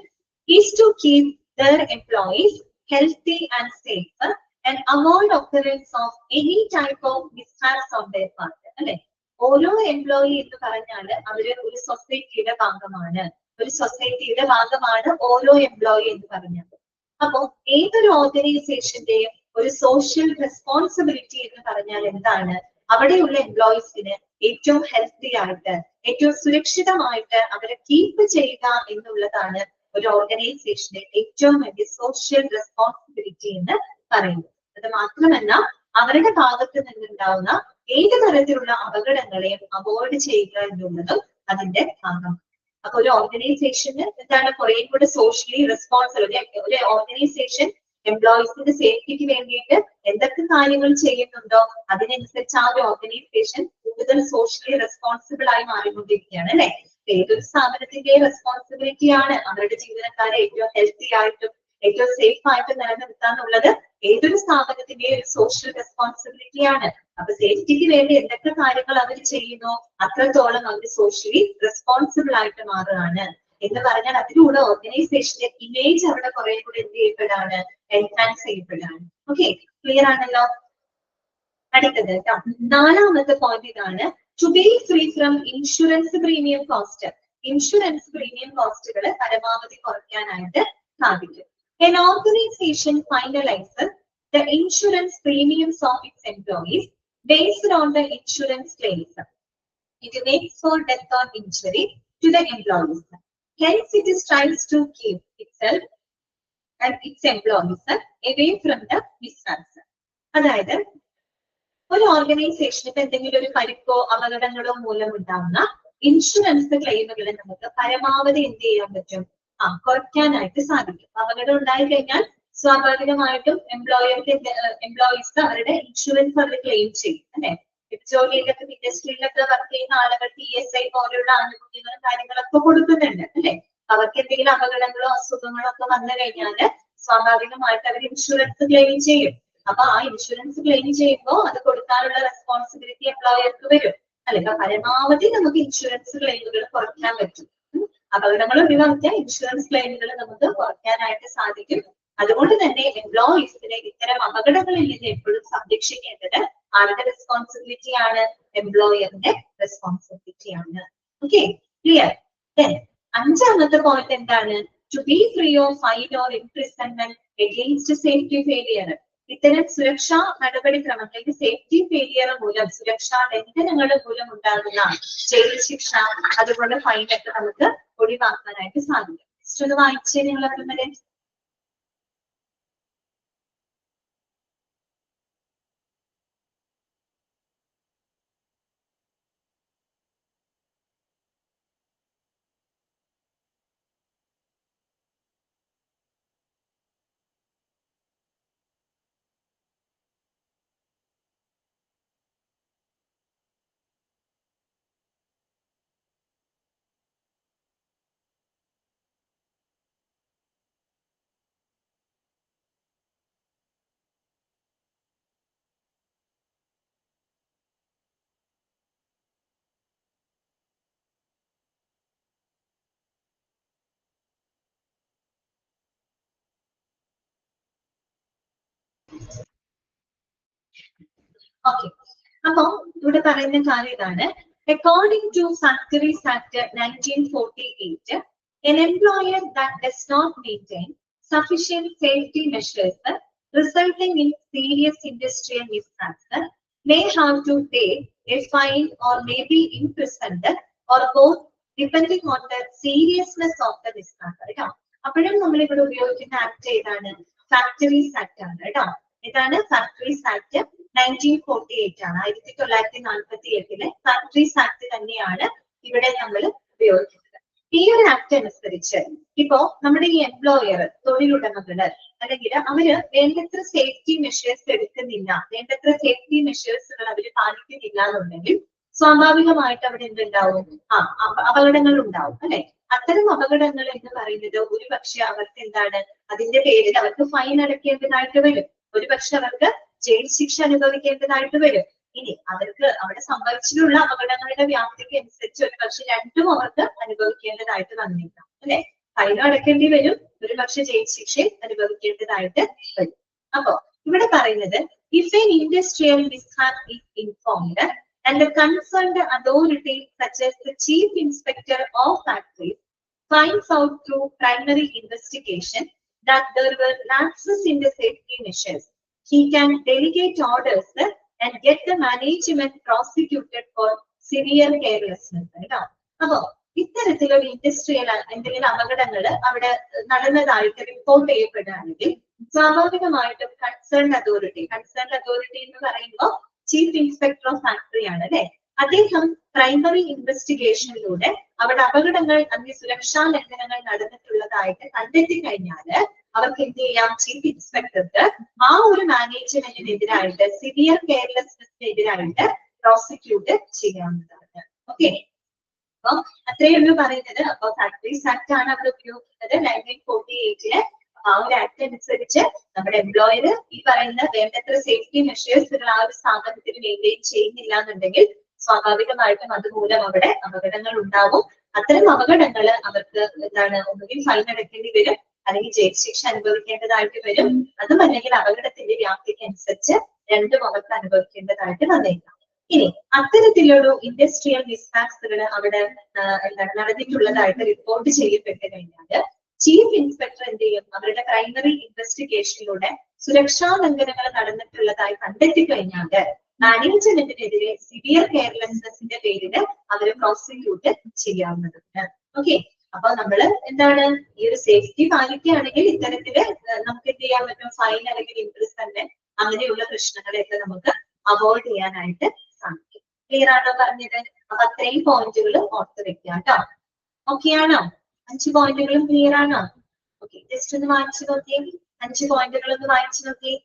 is to keep their employees healthy and safe and avoid occurrence of any type of mishaps on their part. അല്ലെ, ഓരോ employee എന്ന് പറഞ്ഞാൽ അവര് ഒരു സൊസൈറ്റിയുടെ ഭാഗമാണ്. ഒരു സൊസൈറ്റിയുടെ ഭാഗമാണ് ഓരോ എംപ്ലോയി എന്ന് പറഞ്ഞത്. അപ്പോ ഏതൊരു ഓർഗനൈസേഷന്റെയും ഒരു സോഷ്യൽ റെസ്പോൺസിബിലിറ്റി എന്ന് പറഞ്ഞാൽ എന്താണ്? അവിടെയുള്ള എംപ്ലോയീസിന് ഏറ്റവും ഹെൽത്തി ആയിട്ട് ഏറ്റവും സുരക്ഷിതമായിട്ട് അവരെ കീപ്പ് ചെയ്യുക എന്നുള്ളതാണ് ഒരു ഓർഗനൈസേഷന്റെ ഏറ്റവും വലിയ സോഷ്യൽ റെസ്പോൺസിബിലിറ്റി എന്ന് പറയുന്നത്. അത് മാത്രമല്ല അവരുടെ ഭാഗത്ത് നിന്നുണ്ടാവുന്ന ഏത് തരത്തിലുള്ള അപകടങ്ങളെയും അവോയ്ഡ് ചെയ്യുക എന്നുള്ളതും അതിന്റെ ഭാഗമാണ്. അപ്പൊ ഒരു ഓർഗനൈസേഷന് എന്താണ് കുറെ കൂടെ സോഷ്യലി റെസ്പോൺസിബിൾ. ഒരു ഓർഗനൈസേഷൻ എംപ്ലോയീസിന്റെ സേഫ്റ്റിക്ക് വേണ്ടിയിട്ട് എന്തൊക്കെ കാര്യങ്ങൾ ചെയ്യുന്നുണ്ടോ അതിനനുസരിച്ച് ആ ഒരു ഓർഗനൈസേഷൻ കൂടുതൽ സോഷ്യലി റെസ്പോൺസിബിൾ ആയി മാറിക്കൊണ്ടിരിക്കുകയാണ് അല്ലെ. ഏതൊരു സ്ഥാപനത്തിന്റെ റെസ്പോൺസിബിലിറ്റി ആണ് അവരുടെ ജീവനക്കാരെ ഏറ്റവും ഹെൽത്തി ആയിട്ടും ഏറ്റവും സേഫ് ആയിട്ട് നിലനിർത്താന്നുള്ളത് ഏതൊരു സ്ഥാപനത്തിന്റെ ഒരു സോഷ്യൽ റെസ്പോൺസിബിലിറ്റി ആണ്. അപ്പൊ സേഫ്റ്റിക്ക് വേണ്ടി എന്തൊക്കെ കാര്യങ്ങൾ അവർ ചെയ്യുന്നു അത്രത്തോളം അവർ സോഷ്യലി റെസ്പോൺസിബിൾ ആയിട്ട് മാറുകയാണ് എന്ന് പറഞ്ഞാൽ അതിലൂടെ ഓർഗനൈസേഷന്റെ ഇമേജ് അവിടെ കുറെ കൂടെ എന്ത് ചെയ്യപ്പെടാണ്? എൻഹാൻസ് ചെയ്യപ്പെടാണ്. ഓക്കെ, ക്ലിയർ ആണല്ലോ? അടുത്തത് കേട്ടോ, നാലാമത്തെ പോയിന്റ് ഇതാണ്. To be free from insurance premium cost. Insurance premium കോസ്റ്റുകൾ പരമാവധി കുറയ്ക്കാനായിട്ട് സാധിക്കും. An organization finalizes the insurance premiums of its employees based on the insurance claims it makes for death or injury to the employees. Hence, it strives to keep itself and its employees away from the mishaps. അതായത് ഒരു organisation ഇപ്പൊ എന്തെങ്കിലും ഒരു പരിക്കോ അപകടങ്ങളോ മൂലം ഉണ്ടാകുന്ന insurance ക്ലെയിമുകളെ നമുക്ക് പരമാവധി എന്ത് ചെയ്യാൻ പറ്റും? കുറയ്ക്കാനായിട്ട് സാധിക്കും. അപകടം ഉണ്ടായി കഴിഞ്ഞാൽ സ്വാഭാവികമായിട്ടും എംപ്ലോയീസ് അവരുടെ ഇൻഷുറൻസ് അവർ ക്ലെയിം ചെയ്യും അല്ലെ. ജോലിയിലൊക്കെ ഇൻഡസ്ട്രിയിലൊക്കെ വർക്ക് ചെയ്യുന്ന ആളുകൾ PSI പോലെയുള്ള ആനുകൂല്യങ്ങളും കാര്യങ്ങളൊക്കെ കൊടുക്കുന്നുണ്ട് അല്ലെ. അവർക്ക് എന്തെങ്കിലും അപകടങ്ങളോ അസുഖങ്ങളോ ഒക്കെ വന്നു കഴിഞ്ഞാല് സ്വാഭാവികമായിട്ട് അവർ ഇൻഷുറൻസ് ക്ലെയിം ചെയ്യും. അപ്പൊ ആ ഇൻഷുറൻസ് ക്ലെയിം ചെയ്യുമ്പോൾ അത് കൊടുക്കാനുള്ള റെസ്പോൺസിബിലിറ്റി എംപ്ലോയർക്ക് വരും അല്ലെ. അപ്പൊ പരമാവധി നമുക്ക് ഇൻഷുറൻസ് ക്ലെയിമുകൾ കുറയ്ക്കാൻ പറ്റും. അപകടങ്ങൾ ഒഴിവാക്കിയാൽ ഇൻഷുറൻസ് ക്ലെയിമുകൾ നമുക്ക് കുറയ്ക്കാനായിട്ട് സാധിക്കും. അതുകൊണ്ട് തന്നെ എംപ്ലോയീസിനെ ഇത്തരം അപകടങ്ങളിൽ നിന്ന് എപ്പോഴും സംരക്ഷിക്കേണ്ടത് ആരുടെ റെസ്പോൺസിബിലിറ്റി ആണ്? എംപ്ലോയറിന്റെ റെസ്പോൺസിബിലിറ്റി ആണ്. Okay, clear? അഞ്ചാമത്തെ പോയിന്റ് എന്താണ്? To be free of fine or imprisonment against safety failure. ഇത്തരം സുരക്ഷാ നടപടിക്രമങ്ങൾക്ക് സേഫ്റ്റി ഫെയിലിയർ മൂലം, സുരക്ഷാ ലംഘനങ്ങൾ മൂലം ഉണ്ടാകുന്ന ജയിൽ ശിക്ഷ അതുപോലെ ഫൈനൊക്കെ നമുക്ക് ഒഴിവാക്കാനായിട്ട് സാധിക്കും. ജസ്റ്റ് ഒന്ന് വായിച്ചേ നിങ്ങളൊക്കെ വരെ. ഓക്കെ, അപ്പൊ ഇവിടെ പറയുന്ന കാര്യം ഇതാണ്. According to Factories Act 1948, an employer that does not maintain sufficient safety measures resulting in serious industrial mishaps may have to pay a fine or may be imprisoned or both depending on the seriousness of the mishap. കേട്ടോ, അപ്പോഴും നമ്മൾ ഇവിടെ ഉപയോഗിക്കുന്ന act ഏതാണ്? Factories act ആണ് കേട്ടോ. ഇതാണ് factories Act 1948 ആണ്. 1948 ഫാക്ടറീസ് ആക്ട് തന്നെയാണ് ഇവിടെ നമ്മൾ ഉപയോഗിക്കുന്നത്. ഈ ഒരു ആക്ട് അനുസരിച്ച് ഇപ്പോ നമ്മുടെ ഈ എംപ്ലോയർ, തൊഴിലുടമകള് അല്ലെങ്കിൽ അവര് വേണ്ടത്ര സേഫ്റ്റി മെഷേഴ്സ് എടുക്കുന്നില്ല, വേണ്ടത്ര സേഫ്റ്റി മെഷേഴ്സുകൾ അവര് പാലിക്കുന്നില്ല എന്നുണ്ടെങ്കിൽ സ്വാഭാവികമായിട്ട് അവിടെ എന്തുണ്ടാവും? അപകടങ്ങൾ ഉണ്ടാവും അല്ലെ? അത്തരം അപകടങ്ങൾ എന്ന് പറയുന്നത് ഒരുപക്ഷെ അവർക്ക് എന്താണ്, അതിന്റെ പേരിൽ അവർക്ക് ഫൈൻ അടയ്ക്കേണ്ടതായിട്ട് വരും, ഒരുപക്ഷെ അവർക്ക് ജയിൽ ശിക്ഷ അനുഭവിക്കേണ്ടതായിട്ട് വരും. ഇനി അവർക്ക് അവിടെ സംഭവിച്ചിട്ടുള്ള അപകടങ്ങളുടെ വ്യാപ്തിക്ക് അനുസരിച്ച് ഒരുപക്ഷെ രണ്ടും അവർക്ക് അനുഭവിക്കേണ്ടതായിട്ട് വന്നേക്കാം അല്ലെ? ഫൈനും അടക്കേണ്ടി വരും, ഒരുപക്ഷെ ജയിൽ ശിക്ഷ അനുഭവിക്കേണ്ടതായിട്ട് വരും. അപ്പോ ഇവിടെ പറയുന്നത്, if N industrial മിസ്ഹാപ്പ് is informed and the concerned authority such as the chief inspector of factories finds out through primary investigation that there were lapses in the safety measures, he can delegate orders and get the management prosecuted for severe carelessness. അപ്പോ ഇത്തരത്തിലുള്ള industrial എന്തെങ്കിലും അപകടങ്ങൾ അവിടെ നടന്നതായിട്ട് report ചെയ്യപ്പെടുകയാണെങ്കിൽ സ്വാഭാവികമായിട്ടും concern authority എന്ന് പറയുമ്പോൾ chief inspector of factory ആണ് അല്ലെ, അദ്ദേഹം പ്രൈമറി ഇൻവെസ്റ്റിഗേഷനിലൂടെ അവിടെ അപകടങ്ങൾ അല്ലെങ്കിൽ സുരക്ഷാ ലംഘനങ്ങൾ നടന്നിട്ടുള്ളതായിട്ട് കണ്ടെത്തി കഴിഞ്ഞാല് അവർക്ക് എന്ത് ചെയ്യാം? ചീഫ് ഇൻസ്പെക്ടർക്ക് ആ ഒരു മാനേജ്മെന്റിനെതിരായിട്ട്, സിവിയർ കെയർലെസ്നെസ്സിനെതിരായിട്ട് പ്രോസിക്യൂട്ട് ചെയ്യാവുന്നതാണ്. ഓക്കെ, അപ്പൊ അത്രയേ ഉള്ളൂ പറയുന്നത്. അപ്പൊ ഫാക്ടറീസ് ആക്ട് ആണ് അവിടെ ഉപയോഗിക്കുന്നത് 1948. ആ ഒരു ആക്ട് അനുസരിച്ച് നമ്മുടെ എംപ്ലോയർ ഈ പറയുന്ന വേണ്ടത്ര സേഫ്റ്റി മെഷേഴ്സുകൾ ആ ഒരു സ്ഥാപനത്തിന് മെയിൻറ്റെയിൻ ചെയ്യുന്നില്ല എന്നുണ്ടെങ്കിൽ സ്വാഭാവികമായിട്ടും അതുമൂലം അവിടെ അപകടങ്ങൾ ഉണ്ടാവും. അത്തരം അപകടങ്ങൾ അവർക്ക് എന്താണ്, ഒന്നുകിൽ ഫൈൻ അടയ്ക്കേണ്ടി വരും, അല്ലെങ്കിൽ ജയിൽ ശിക്ഷ അനുഭവിക്കേണ്ടതായിട്ട് വരും, അതും അല്ലെങ്കിൽ അപകടത്തിന്റെ വ്യാപ്തിക്ക് അനുസരിച്ച് രണ്ടും അവർക്ക് അനുഭവിക്കേണ്ടതായിട്ട് വന്നേക്കാം. ഇനി അത്തരത്തിലൊരു ഇൻഡസ്ട്രിയൽ മിസ്ഹാപ്സുകൾ അവിടെ എന്താണ് നടന്നിട്ടുള്ളതായിട്ട് റിപ്പോർട്ട് ചെയ്യപ്പെട്ട് കഴിഞ്ഞാൽ ചീഫ് ഇൻസ്പെക്ടർ എന്ത് ചെയ്യും? അവരുടെ പ്രൈമറി ഇൻവെസ്റ്റിഗേഷനിലൂടെ സുരക്ഷാ ലംഘനങ്ങൾ നടന്നിട്ടുള്ളതായി കണ്ടെത്തി കഴിഞ്ഞാൽ മാനേജ്മെന്റിനെതിരെ സിവിയർ കെയർലെസ്നെസ്സിന്റെ പേരിൽ അവര് പ്രോസിക്യൂട്ട് ചെയ്യാവുന്നതാണ്. ഓക്കെ, അപ്പൊ നമ്മള് എന്താണ്, ഈ ഒരു സേഫ്റ്റി പാലിക്കുകയാണെങ്കിൽ ഇത്തരത്തില് നമുക്ക് എന്ത് ചെയ്യാൻ പറ്റും? ഫൈൻ അല്ലെങ്കിൽ ഇംപ്രിസൺമെന്റ് അങ്ങനെയുള്ള പ്രശ്നങ്ങളെയൊക്കെ നമുക്ക് അവോയ്ഡ് ചെയ്യാനായിട്ട് സാധിക്കും. ക്ലിയർ ആണോ പറഞ്ഞത്? അപ്പൊ അത്രയും പോയിന്റുകൾ ഓർത്ത് വെക്കാം കേട്ടോ. ഓക്കെ ആണോ? 5 പോയിന്റുകളും ക്ലിയർ ആണോ? ഓക്കെ, ജസ്റ്റ് ഒന്ന് വായിച്ചു നോക്കിയേ, 5 പോയിന്റുകൾ ഒന്ന് വായിച്ചു നോക്കിയേ.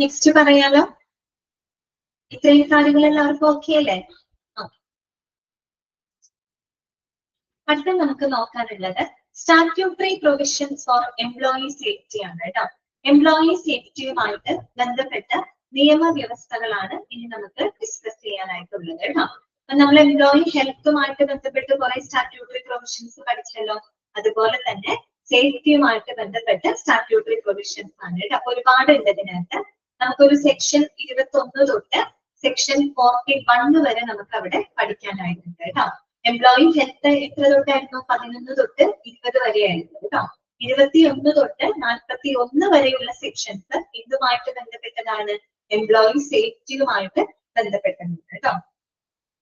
നെക്സ്റ്റ് പറയാലോ. ഇത്രയും കാര്യങ്ങൾ എല്ലാവർക്കും ഓക്കെ അല്ലേ? അടുത്ത നമുക്ക് നോക്കാനുള്ളത് statutory provisions for employee safety ആണ് കേട്ടോ. എംപ്ലോയി സേഫ്റ്റിയുമായിട്ട് ബന്ധപ്പെട്ട നിയമവ്യവസ്ഥകളാണ് ഇനി നമുക്ക് ഡിസ്കസ് ചെയ്യാനായിട്ടുള്ളത് കേട്ടോ. നമ്മൾ എംപ്ലോയി ഹെൽത്തുമായിട്ട് ബന്ധപ്പെട്ട് കുറെ സ്റ്റാറ്റ്യൂട്ടറി പ്രൊവിഷൻസ് പഠിച്ചല്ലോ. അതുപോലെ തന്നെ സേഫ്റ്റിയുമായിട്ട് ബന്ധപ്പെട്ട സ്റ്റാറ്റ്യൂട്ടറി പ്രൊവിഷൻസ് ആണ് കേട്ടോ. അപ്പൊ ഒരുപാട് ഉണ്ട് ഇതിനകത്ത്. നമുക്കൊരു സെക്ഷൻ 21 തൊട്ട് സെക്ഷൻ 41 വരെ നമുക്ക് അവിടെ പഠിക്കാനായിട്ടുണ്ട് കേട്ടോ. എംപ്ലോയി ഹെൽത്ത് എത്ര തൊട്ടായിരുന്നു? 11 തൊട്ട് 20 വരെയായിരുന്നു കേട്ടോ. 21 തൊട്ട് 41 വരെയുള്ള സെക്ഷൻസ് ഇതുമായിട്ട് ബന്ധപ്പെട്ടതാണ്, എംപ്ലോയി സേഫ്റ്റിയുമായിട്ട് ബന്ധപ്പെട്ടതാണ് കേട്ടോ.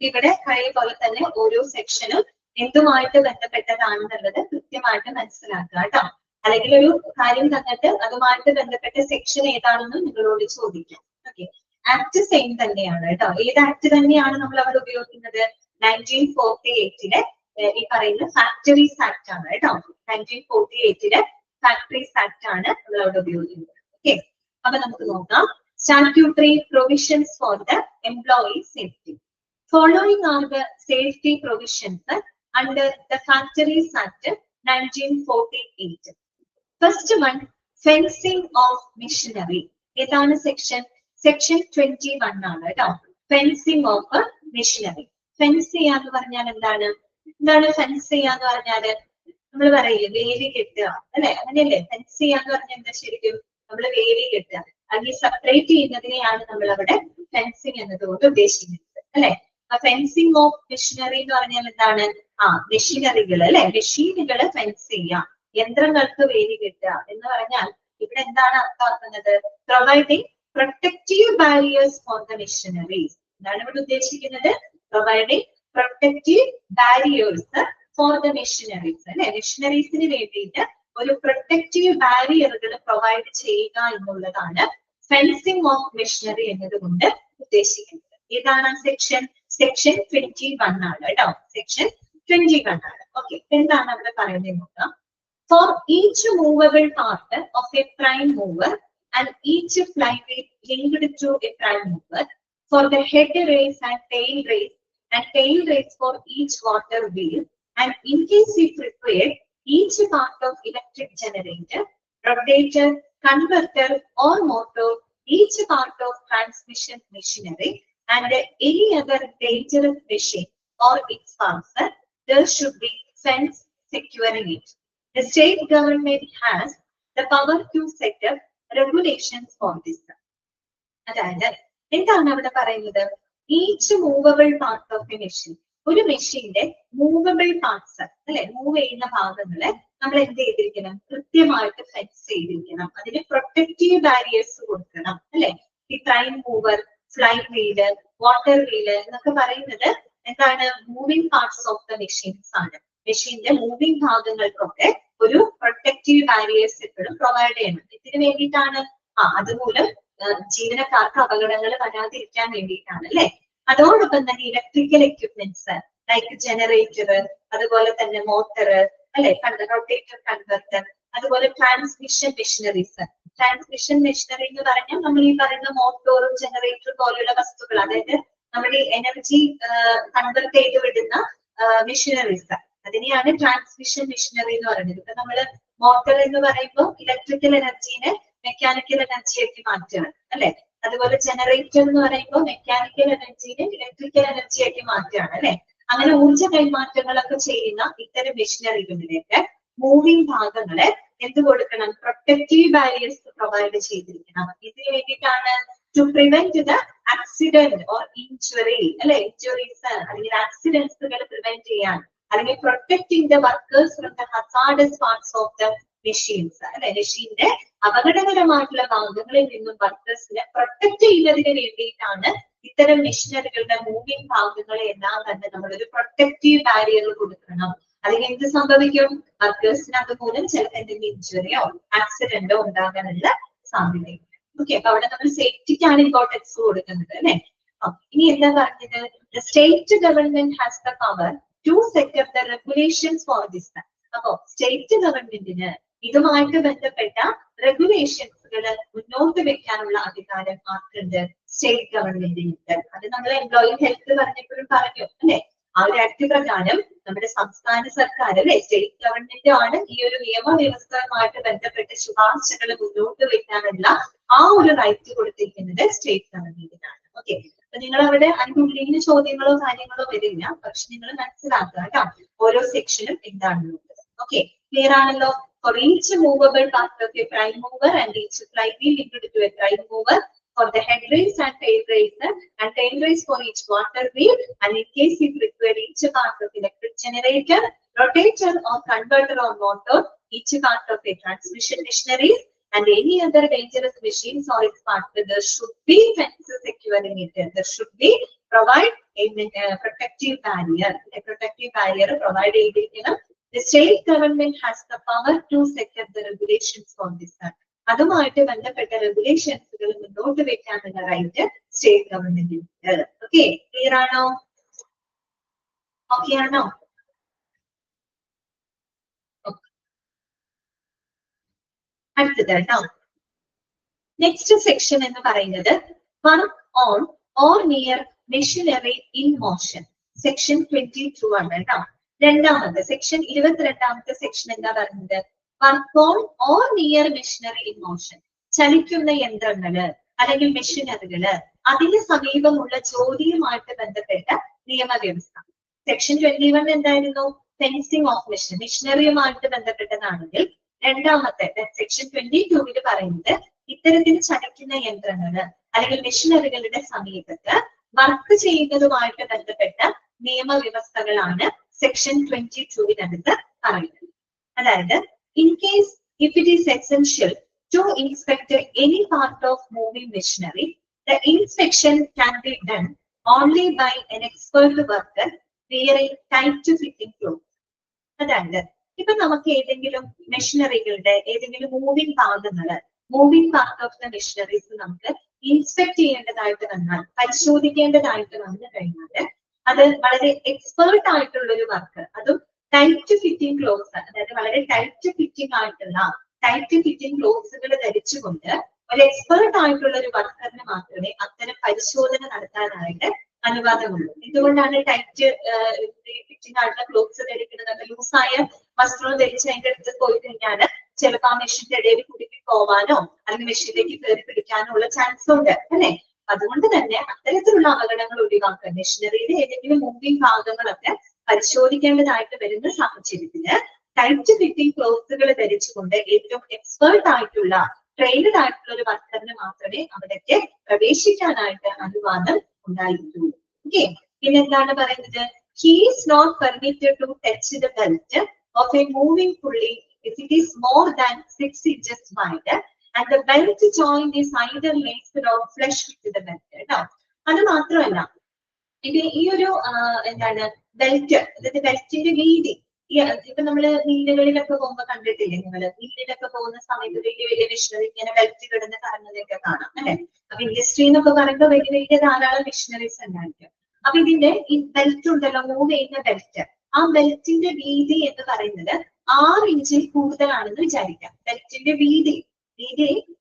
ഇവിടെ കഴിയ പോലെ തന്നെ ഓരോ സെക്ഷനും എന്തുമായിട്ട് ബന്ധപ്പെട്ടതാണെന്നുള്ളത് കൃത്യമായിട്ട് മനസ്സിലാക്കുക കേട്ടോ. അല്ലെങ്കിൽ ഒരു കാര്യം തന്നിട്ട് അതുമായിട്ട് ബന്ധപ്പെട്ട സെക്ഷൻ ഏതാണെന്ന് നിങ്ങളോട് ചോദിക്കാം. ഓക്കെ, ആക്ട് സെയിം തന്നെയാണ് കേട്ടോ. ഏത് ആക്ട് തന്നെയാണ് നമ്മൾ അവിടെ ഉപയോഗിക്കുന്നത്? 1948 ഈ പറയുന്ന ഫാക്ടറീസ് ആക്ട് ആണ് കേട്ടോ. 1948 ഫാക്ടറീസ് ആക്ട് ആണ് നമ്മൾ അവിടെ ഉപയോഗിക്കുന്നത്. ഓക്കെ, അപ്പൊ നമുക്ക് നോക്കാം. Statutory provisions for the employee safety. Following are the safety provisions under the Factories Act 1948. First one, fencing of machinery. ഏതാണ് സെക്ഷൻ? സെക്ഷൻ 21 ആണ് കേട്ടോ. Fencing of machinery. ഫെൻസ് ചെയ്യാന്ന് പറഞ്ഞാൽ എന്താണ്? എന്താണ് ഫെൻസ് ചെയ്യാന്ന് പറഞ്ഞാല്? നമ്മൾ പറയില്ലേ വേലി കെട്ടുക അല്ലെ? അങ്ങനെയല്ലേ? ഫെൻസ് ചെയ്യാന്ന് പറഞ്ഞാൽ എന്താ? ശരിക്കും നമ്മൾ വേലി കെട്ടുക അല്ലെങ്കിൽ സെപ്പറേറ്റ് ചെയ്യുന്നതിനെയാണ് നമ്മൾ അവിടെ ഫെൻസിങ് എന്നതുകൊണ്ട് ഉദ്ദേശിക്കുന്നത് അല്ലെ? ഫെൻസിങ് ഓഫ് മെഷീനറി എന്ന് പറഞ്ഞാൽ എന്താണ്? മെഷീനറികൾ അല്ലെ? മെഷീനുകൾ ഫെൻസ് ചെയ്യാം, യന്ത്രങ്ങൾക്ക് വേലി കെട്ടുക എന്ന് പറഞ്ഞാൽ ഇവിടെ എന്താണ് അർത്ഥമാക്കുന്നത്? Providing protective barriers for the machineries. എന്താണ് ഇവിടെ ഉദ്ദേശിക്കുന്നത്? Providing protective barriers for the machineries അല്ലെ? മെഷീനറീസിന് വേണ്ടിയിട്ട് ഒരു പ്രൊട്ടക്റ്റീവ് ബാരിയറുകൾ പ്രൊവൈഡ് ചെയ്യുക എന്നുള്ളതാണ് ഫെൻസിങ് ഓഫ് മെഷീനറി എന്നതുകൊണ്ട് ഉദ്ദേശിക്കുന്നത്. ഏതാണ് സെക്ഷൻ? സെക്ഷൻ 21 ആണ് കേട്ടോ. സെക്ഷൻ 21 ആണ്. ഓക്കെ, എന്താണ് അവിടെ പറയുന്നത് നോക്കാം. For each movable part of a prime mover and each flywheel linked to a prime mover, for the head race and tail race for each water wheel, and in case if required each part of electric generator, rotator, converter or motor, each part of transmission machinery and any other dangerous machine or its parts, there should be fence securing it. The state government has the power to set up regulations for this. അതായത് എന്താണ് അവിടെ പറയുന്നത്? Each movable part of A machine, ഒരു മെഷീന്റെ movable parts അല്ലെ, move ചെയ്യുന്ന ഭാഗങ്ങളെ നമ്മൾ എന്ത് ചെയ്തിരിക്കണം? കൃത്യമായിട്ട് ഫെൻസ് ചെയ്തിരിക്കണം. അതിന് പ്രൊട്ടക്റ്റീവ് ബാരിയേഴ്സ് കൊടുക്കണം അല്ലെ? ഈ prime mover, fly wheel, water wheel എന്നൊക്കെ പറയുന്നത് എന്താണ്? Moving parts of the machines ആണ്. മെഷീന്റെ മൂവിംഗ് ഭാഗങ്ങൾക്കൊക്കെ ഒരു പ്രൊട്ടക്റ്റീവ് ബാരിയേഴ്സ് എപ്പോഴും പ്രൊവൈഡ് ചെയ്യണം. ഇതിന് വേണ്ടിയിട്ടാണ് അതുമൂലം ജീവനക്കാർക്ക് അപകടങ്ങൾ വരാതിരിക്കാൻ വേണ്ടിയിട്ടാണ് അല്ലെ? അതോടൊപ്പം തന്നെ ഇലക്ട്രിക്കൽ എക്യുപ്മെന്റ്സ് ലൈക്ക് ജനറേറ്റർ, അതുപോലെ തന്നെ മോട്ടർ അല്ലെ, റൊട്ടേറ്റർ, കൺവെർട്ടർ, അതുപോലെ ട്രാൻസ്മിഷൻ മെഷീനറീസ്. ട്രാൻസ്മിഷൻ മെഷീനറി എന്ന് പറഞ്ഞാൽ നമ്മൾ ഈ പറയുന്ന മോട്ടോറും ജനറേറ്ററും പോലെയുള്ള വസ്തുക്കൾ, അതായത് നമ്മുടെ എനർജി കൺവെർട്ട് ചെയ്ത് വിടുന്ന മെഷീനറീസ്, അതിനെയാണ് ട്രാൻസ്മിഷൻ മെഷീനറി എന്ന് പറയുന്നത്. ഇപ്പൊ നമ്മള് മോട്ടോർ എന്ന് പറയുമ്പോൾ ഇലക്ട്രിക്കൽ എനർജീനെ മെക്കാനിക്കൽ എനർജിയാക്കി മാറ്റുകയാണ് അല്ലെ? അതുപോലെ ജനറേറ്റർ എന്ന് പറയുമ്പോൾ മെക്കാനിക്കൽ എനർജീനെ ഇലക്ട്രിക്കൽ എനർജിയാക്കി മാറ്റുകയാണ് അല്ലെ? അങ്ങനെ ഊർജ്ജ കൈമാറ്റങ്ങളൊക്കെ ചെയ്യുന്ന ഇത്തരം മെഷീനറികളിലേക്ക് മൂവിംഗ് ഭാഗങ്ങളെ എന്ത് കൊടുക്കണം? പ്രൊട്ടക്റ്റീവ് ബാരിയേഴ്സ് പ്രൊവൈഡ് ചെയ്തിരിക്കണം. ഇതിന് വേണ്ടിയിട്ടാണ് to prevent the accident or injury അല്ലെ? ഇഞ്ചുറീസ് അല്ലെങ്കിൽ ആക്സിഡന്റ്സുകൾ പ്രിവെന്റ് ചെയ്യാൻ, അല്ലെങ്കിൽ protecting the workers from the hazardous parts of the machines അല്ലെ? മെഷീന്റെ അപകടകരമായിട്ടുള്ള ഭാഗങ്ങളിൽ നിന്നും വർക്കേഴ്സിനെ പ്രൊട്ടക്ട് ചെയ്യുന്നതിന് വേണ്ടിയിട്ടാണ് ഇത്തരം മെഷീനറികളുടെ മൂവിംഗ് ഭാഗങ്ങളെ എല്ലാം തന്നെ നമ്മളൊരു പ്രൊട്ടക്റ്റീവ് ബാരിയർ കൊടുക്കണം. അല്ലെങ്കിൽ എന്ത് സംഭവിക്കും? വർക്കേഴ്സിന് അതുമൂലം ചിലപ്പോൾ എന്തെങ്കിലും ഇഞ്ചുറിയോ ആക്സിഡന്റോ ഉണ്ടാകാനുള്ള സാധ്യതയുണ്ട്. ഓക്കെ, അപ്പൊ അവിടെ നമ്മൾ സേഫ്റ്റിക്കാണ് ഇമ്പോർട്ടൻസ് കൊടുക്കുന്നത് അല്ലെ? ഇനി എന്താ പറഞ്ഞത്? The state government has the power to set up the regulations for this. അപ്പോ സ്റ്റേറ്റ് ഗവൺമെന്റിന് ഇതുമായിട്ട് ബന്ധപ്പെട്ട റെഗുലേഷൻസ് മുന്നോട്ട് വെക്കാനുള്ള അധികാരം ആർക്കുണ്ട്? സ്റ്റേറ്റ് ഗവൺമെന്റിനുണ്ട്. അത് നമ്മൾ എംപ്ലോയി ഹെൽത്ത് പറഞ്ഞപ്പോഴും പറഞ്ഞു അല്ലെ. ആ ഒരു ആക്ട് പ്രകാരം നമ്മുടെ സംസ്ഥാന സർക്കാർ അല്ലെ, സ്റ്റേറ്റ് ഗവൺമെന്റ് ആണ് ഈ ഒരു നിയമവ്യവസ്ഥയുമായിട്ട് ബന്ധപ്പെട്ട ശുപാർശകൾ മുന്നോട്ട് വെക്കാനുള്ള ആ ഒരു റൈറ്റ് കൊടുത്തിരിക്കുന്നത് സ്റ്റേറ്റ് ഗവൺമെന്റിനാണ്. ഓക്കെ, അപ്പൊ നിങ്ങൾ അവിടെ അതിനുള്ളിൽ ചോദ്യങ്ങളോ കാര്യങ്ങളോ വരില്ല, പക്ഷെ നിങ്ങൾ മനസ്സിലാക്കുക കേട്ടോ ഓരോ സെക്ഷനും എന്താണെന്നുള്ളത്. ഓക്കെ, ക്ലിയർ ആണല്ലോ? For each movable part of a prime mover and each flywheel linked to a prime mover, for the head race and tail race for each water wheel, and in case if required, each part of electric generator, rotator or converter or motor, each part of a transmission machinery, and any other dangerous machines or its part, there should be fences securing it. There should be provide a protective barrier. A protective barrier provided. The state government has the power to set up the regulations for this. അതുമായിട്ട് ബന്ധപ്പെട്ട റെഗുലേഷൻസുകൾ മുന്നോട്ട് വെക്കാനുള്ള right state ഗവൺമെന്റിന്. Okay, clear ആണോ? Okay ആണോ? അടുത്തത് കേട്ടോ, next section എന്ന് പറയുന്നത് work on or near machinery in motion. Section 22 ആണ് കേട്ടോ. രണ്ടാമത്തെ സെക്ഷൻ 22ാമത്തെ സെക്ഷൻ എന്താ പറയുന്നത്? Work on or near machinery in motion. ചലിക്കുന്ന യന്ത്രങ്ങള് അല്ലെങ്കിൽ മെഷീനറികള് അതിന് സമീപമുള്ള ജോലിയുമായിട്ട് ബന്ധപ്പെട്ട നിയമവ്യവസ്ഥ. സെക്ഷൻ 21 എന്തായിരുന്നു? ഫെൻസിങ് ഓഫ് മെഷീൻ, മെഷീനറിയുമായിട്ട് ബന്ധപ്പെട്ടതാണെങ്കിൽ. രണ്ടാമത്തെ സെക്ഷൻ 22 പറയുന്നത് ഇത്തരത്തിൽ ചലിക്കുന്ന യന്ത്രങ്ങള് അല്ലെങ്കിൽ മെഷീനറികളുടെ സമീപത്ത് വർക്ക് ചെയ്യുന്നതുമായിട്ട് ബന്ധപ്പെട്ട നിയമവ്യവസ്ഥകളാണ് സെക്ഷൻ 22 പറയുന്നത്. അതായത് in case if it is essential to inspect any part of moving machinery, the inspection can be done only by an expert worker wearing tight fitting clothes. അതായത് ഇപ്പൊ നമുക്ക് ഏതെങ്കിലും മെഷീനറികളുടെ ഏതെങ്കിലും മൂവിംഗ് ഭാഗങ്ങള്, moving part of the machineries നമുക്ക് inspect ചെയ്യേണ്ടതായിട്ട് വന്നാൽ, പരിശോധിക്കേണ്ടതായിട്ട് വന്നു കഴിഞ്ഞാൽ അത് വളരെ എക്സ്പേർട്ട് ആയിട്ടുള്ള ഒരു വർക്ക്, അതും ടൈറ്റ് ഫിറ്റിംഗ് ക്ലോത്ത്സ്, അതായത് വളരെ ടൈറ്റ് ഫിറ്റിംഗ് ആയിട്ടുള്ള ടൈറ്റ് ഫിറ്റിംഗ് ക്ലോത്ത്സുകൾ ധരിച്ചുകൊണ്ട് ഒരു എക്സ്പേർട്ട് ആയിട്ടുള്ള ഒരു വർക്കറിന് മാത്രമേ അത്തരം പരിശോധന നടത്താനായിട്ട് അനുവാദമുള്ളൂ. എന്തുകൊണ്ടാണ് ടൈറ്റ് ഫിറ്റിംഗ് ആയിട്ടുള്ള ക്ലോത്ത്സ് ധരിക്കുന്നത്? ലൂസായ വസ്ത്രവും ധരിച്ച് അതിന്റെ അടുത്ത് പോയി കഴിഞ്ഞാൽ ചിലപ്പോൾ ആ മെഷീന്റെ ഇടയിൽ കുടുക്കി പോവാനോ അല്ലെങ്കിൽ മെഷീനിലേക്ക് കയറി പിടിക്കാനോ ഉള്ള ചാൻസ് ഉണ്ട് അല്ലെ. അതുകൊണ്ട് തന്നെ അത്തരത്തിലുള്ള അപകടങ്ങൾ ഒഴിവാക്കാൻ മെഷീനറിയുടെ ഏതെങ്കിലും മൂവിംഗ് ഭാഗങ്ങളൊക്കെ പരിശോധിക്കേണ്ടതായിട്ട് വരുന്ന സാഹചര്യത്തില് ടൈറ്റ് ഫിറ്റിംഗ് ക്ലോത്ത്സുകൾ ധരിച്ചുകൊണ്ട് ഏറ്റവും എക്സ്പേർട്ട് ആയിട്ടുള്ള ട്രെയിനഡ് ആയിട്ടുള്ള ഒരു വർക്കറിന് മാത്രമേ അവിടേക്ക് പ്രവേശിക്കാനായിട്ട് അനുവാദം ഉണ്ടായിട്ടുള്ളൂ. ഓക്കെ, പിന്നെ എന്താണ് പറയുന്നത്? He is not permitted to touch the belt of a moving pulley if it is more than 6 inches wide and the belt joint is either laced or flush with the belt. കേട്ടോ, അത് മാത്രമല്ല ഇത് ഈ ഒരു എന്താണ് belt, അതായത് ബെൽറ്റിന്റെ വീതി, ഇപ്പൊ നമ്മള് വീടുകളിലൊക്കെ പോകുമ്പോ കണ്ടിട്ടില്ലേ നിങ്ങള്? വീടിലൊക്കെ പോകുന്ന സമയത്ത് വലിയ വലിയ മെഷീനറി ഇങ്ങനെ ബെൽറ്റ് കിടന്ന് കറങ്ങുന്നതൊക്കെ കാണാം അല്ലെ. അപ്പൊ ഇൻഡസ്ട്രി എന്നൊക്കെ പറയുമ്പോൾ വലിയ വലിയ ധാരാളം മെഷീനറീസ് ഉണ്ടായിരിക്കും. അപ്പൊ ഇതിന്റെ ഈ ബെൽറ്റ് ഉണ്ടല്ലോ, മൂവ് ചെയ്യുന്ന ബെൽറ്റ്, ആ ബെൽറ്റിന്റെ വീതി എന്ന് പറയുന്നത് 6 ഇഞ്ചിൽ കൂടുതലാണെന്ന് വിചാരിക്കാം. ബെൽറ്റിന്റെ വീതി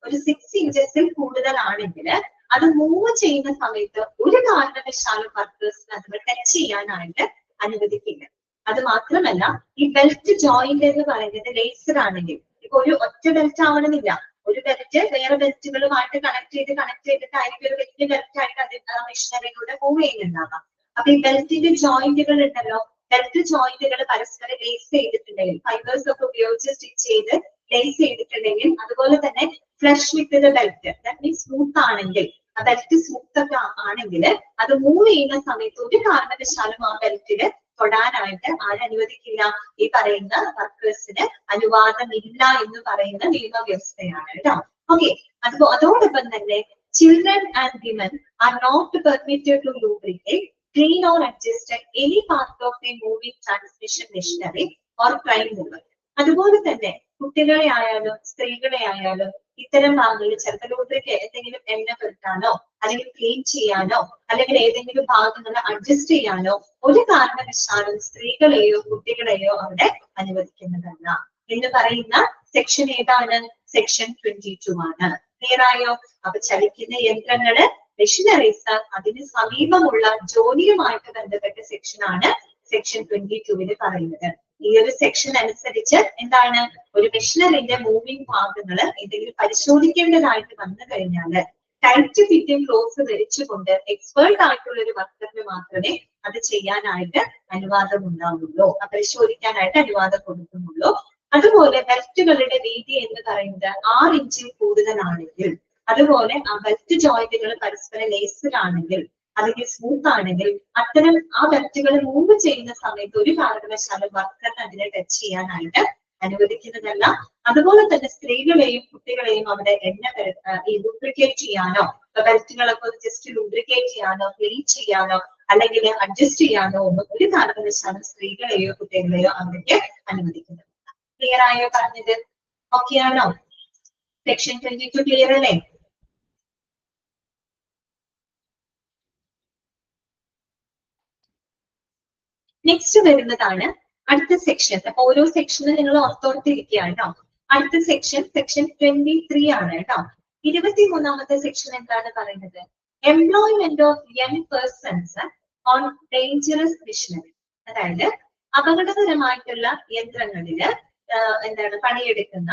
ഒരു 6 ഇഞ്ചസിൽ കൂടുതലാണെങ്കിൽ അത് മൂവ് ചെയ്യുന്ന സമയത്ത് ഒരു കാരണവശാലും വർക്കേഴ്സിന് അത് ടച്ച് ചെയ്യാനായിട്ട് അനുവദിക്കില്ല. അത് മാത്രമല്ല ഈ ബെൽറ്റ് ജോയിന്റ് എന്ന് പറയുന്നത് ലേസർ ആണെങ്കിൽ, ഇപ്പൊ ഒരു ഒറ്റ ബെൽറ്റ് ആവണമെന്നില്ല, ഒരു ബെൽറ്റ് വേറെ ബെൽറ്റുകളുമായിട്ട് കണക്ട് ചെയ്തിട്ടായിരിക്കും ഒരു വലിയ ബെൽറ്റ് ആയിട്ട് അത് മെഷീനറിയിലൂടെ മൂവ് ചെയ്യുന്നുണ്ടാകാം. അപ്പൊ ഈ ബെൽറ്റിന്റെ ജോയിന്റുകൾ ഉണ്ടല്ലോ, ബെൽറ്റ് ജോയിന്റുകൾ പരസ്പരം ലേസ് ചെയ്തിട്ടുണ്ടെങ്കിൽ, ഫൈബേഴ്സ് ഒക്കെ ഉപയോഗിച്ച് സ്റ്റിച്ച് ചെയ്ത് ലേസ് ചെയ്തിട്ടുണ്ടെങ്കിൽ, അതുപോലെ തന്നെ flush with the belt, that means smooth ആണെങ്കിൽ, ആ ബെൽറ്റ് സ്മൂത്ത് ഒക്കെ ആണെങ്കിൽ അത് മൂവ് ചെയ്യുന്ന സമയത്ത് ഒരു കാരണവശാലും ആ ബെൽറ്റില് തൊടാനായിട്ട് ആരനുവദിക്കില്ല? ഈ പറയുന്ന വർക്കേഴ്സിന് അനുവാദമില്ല എന്ന് പറയുന്ന നിയമവ്യവസ്ഥയാണ് കേട്ടോ. ഓക്കെ, അതോടൊപ്പം തന്നെ children and women are not permitted to lubricate, clean or adjust any part of a moving transmission machinery or prime mover. അതുപോലെ തന്നെ കുട്ടികളെ ആയാലും സ്ത്രീകളെ ആയാലും ഇത്തരം ഭാഗങ്ങളിൽ ചിലപ്പോൾ ലൂബ്രിക്ക് എന്തെങ്കിലും എണ്ണ പുരട്ടാനോ അല്ലെങ്കിൽ ക്ലീൻ ചെയ്യാനോ അല്ലെങ്കിൽ ഏതെങ്കിലും ഭാഗങ്ങൾ അഡ്ജസ്റ്റ് ചെയ്യാനോ ഒരു കാരണവശാലും സ്ത്രീകളെയോ കുട്ടികളെയോ അവിടെ അനുവദിക്കുന്നതല്ല എന്ന് പറയുന്ന സെക്ഷൻ ഏതാണ്? സെക്ഷൻ 22 ആണ്. ക്ലിയർ ആയോ? അപ്പൊ ചലിക്കുന്ന യന്ത്രങ്ങള്, മെഷീനറീസ്, അതിന് സമീപമുള്ള ജോലിയുമായിട്ട് ബന്ധപ്പെട്ട സെക്ഷൻ ആണ് സെക്ഷൻ 22 പറയുന്നത്. ഈ ഒരു സെക്ഷൻ അനുസരിച്ച് എന്താണ്, ഒരു മെഷീനറിന്റെ മൂവിംഗ് ഭാഗങ്ങൾ എന്തെങ്കിലും പരിശോധിക്കേണ്ടതായിട്ട് വന്നു കഴിഞ്ഞാല് ടൈറ്റ് ഫിറ്റിംഗ് ക്ലോസ് ധരിച്ചുകൊണ്ട് എക്സ്പേർട്ട് ആയിട്ടുള്ള ഒരു വർക്കറിന് മാത്രമേ അത് ചെയ്യാനായിട്ട് അനുവാദം ഉണ്ടാവുള്ളൂ, പരിശോധിക്കാനായിട്ട് അനുവാദം കൊടുക്കുന്നുള്ളൂ. അതുപോലെ ബെൽറ്റുകളുടെ വീതി എന്ന് പറയുന്നത് 6 ഇഞ്ചിൽ കൂടുതലാണെങ്കിൽ, അതുപോലെ ആ ബെൽറ്റ് ജോയിന്റുകൾ പരസ്പരം ലേസ്ഡ് ആണെങ്കിൽ, അല്ലെങ്കിൽ സ്മൂത്ത് ആണെങ്കിൽ, അത്തരം ആ ബെൽറ്റുകൾ മൂവ് ചെയ്യുന്ന സമയത്ത് ഒരു കാരണവശാലും വർക്കറിന് അതിനെ ടച്ച് ചെയ്യാനായിട്ട് അനുവദിക്കുന്നതല്ല. അതുപോലെ തന്നെ സ്ത്രീകളെയും കുട്ടികളെയും അവിടെ ഈ ലൂബ്രിക്കേറ്റ് ചെയ്യാനോ, ബെൽറ്റുകളൊക്കെ ജസ്റ്റ് ലൂബ്രിക്കേറ്റ് ചെയ്യാനോ, ക്ലീൻ ചെയ്യാനോ, അല്ലെങ്കിൽ അഡ്ജസ്റ്റ് ചെയ്യാനോ ഒന്നും ഒരു കാരണവശാലും സ്ത്രീകളെയോ കുട്ടികളെയോ അവർക്ക് അനുവദിക്കുന്നത്. ക്ലിയർ ആയോ പറഞ്ഞത്? ഓക്കെ ആണോ? സെക്ഷൻ 22 ക്ലിയർ അല്ലേ? നെക്സ്റ്റ് വരുന്നതാണ് അടുത്ത സെക്ഷൻ. അപ്പൊ ഓരോ സെക്ഷനും നിങ്ങൾ ഓർത്തോർത്തിരിക്കുകയാണ് കേട്ടോ. അടുത്ത സെക്ഷൻ 23 ആണ് കേട്ടോ. 23ാമത്തെ സെക്ഷൻ എന്താണ് പറയുന്നത്? Employment of young persons on dangerous machinery. അതായത് അപകടകരമായിട്ടുള്ള യന്ത്രങ്ങളില് എന്താണ് പണിയെടുക്കുന്ന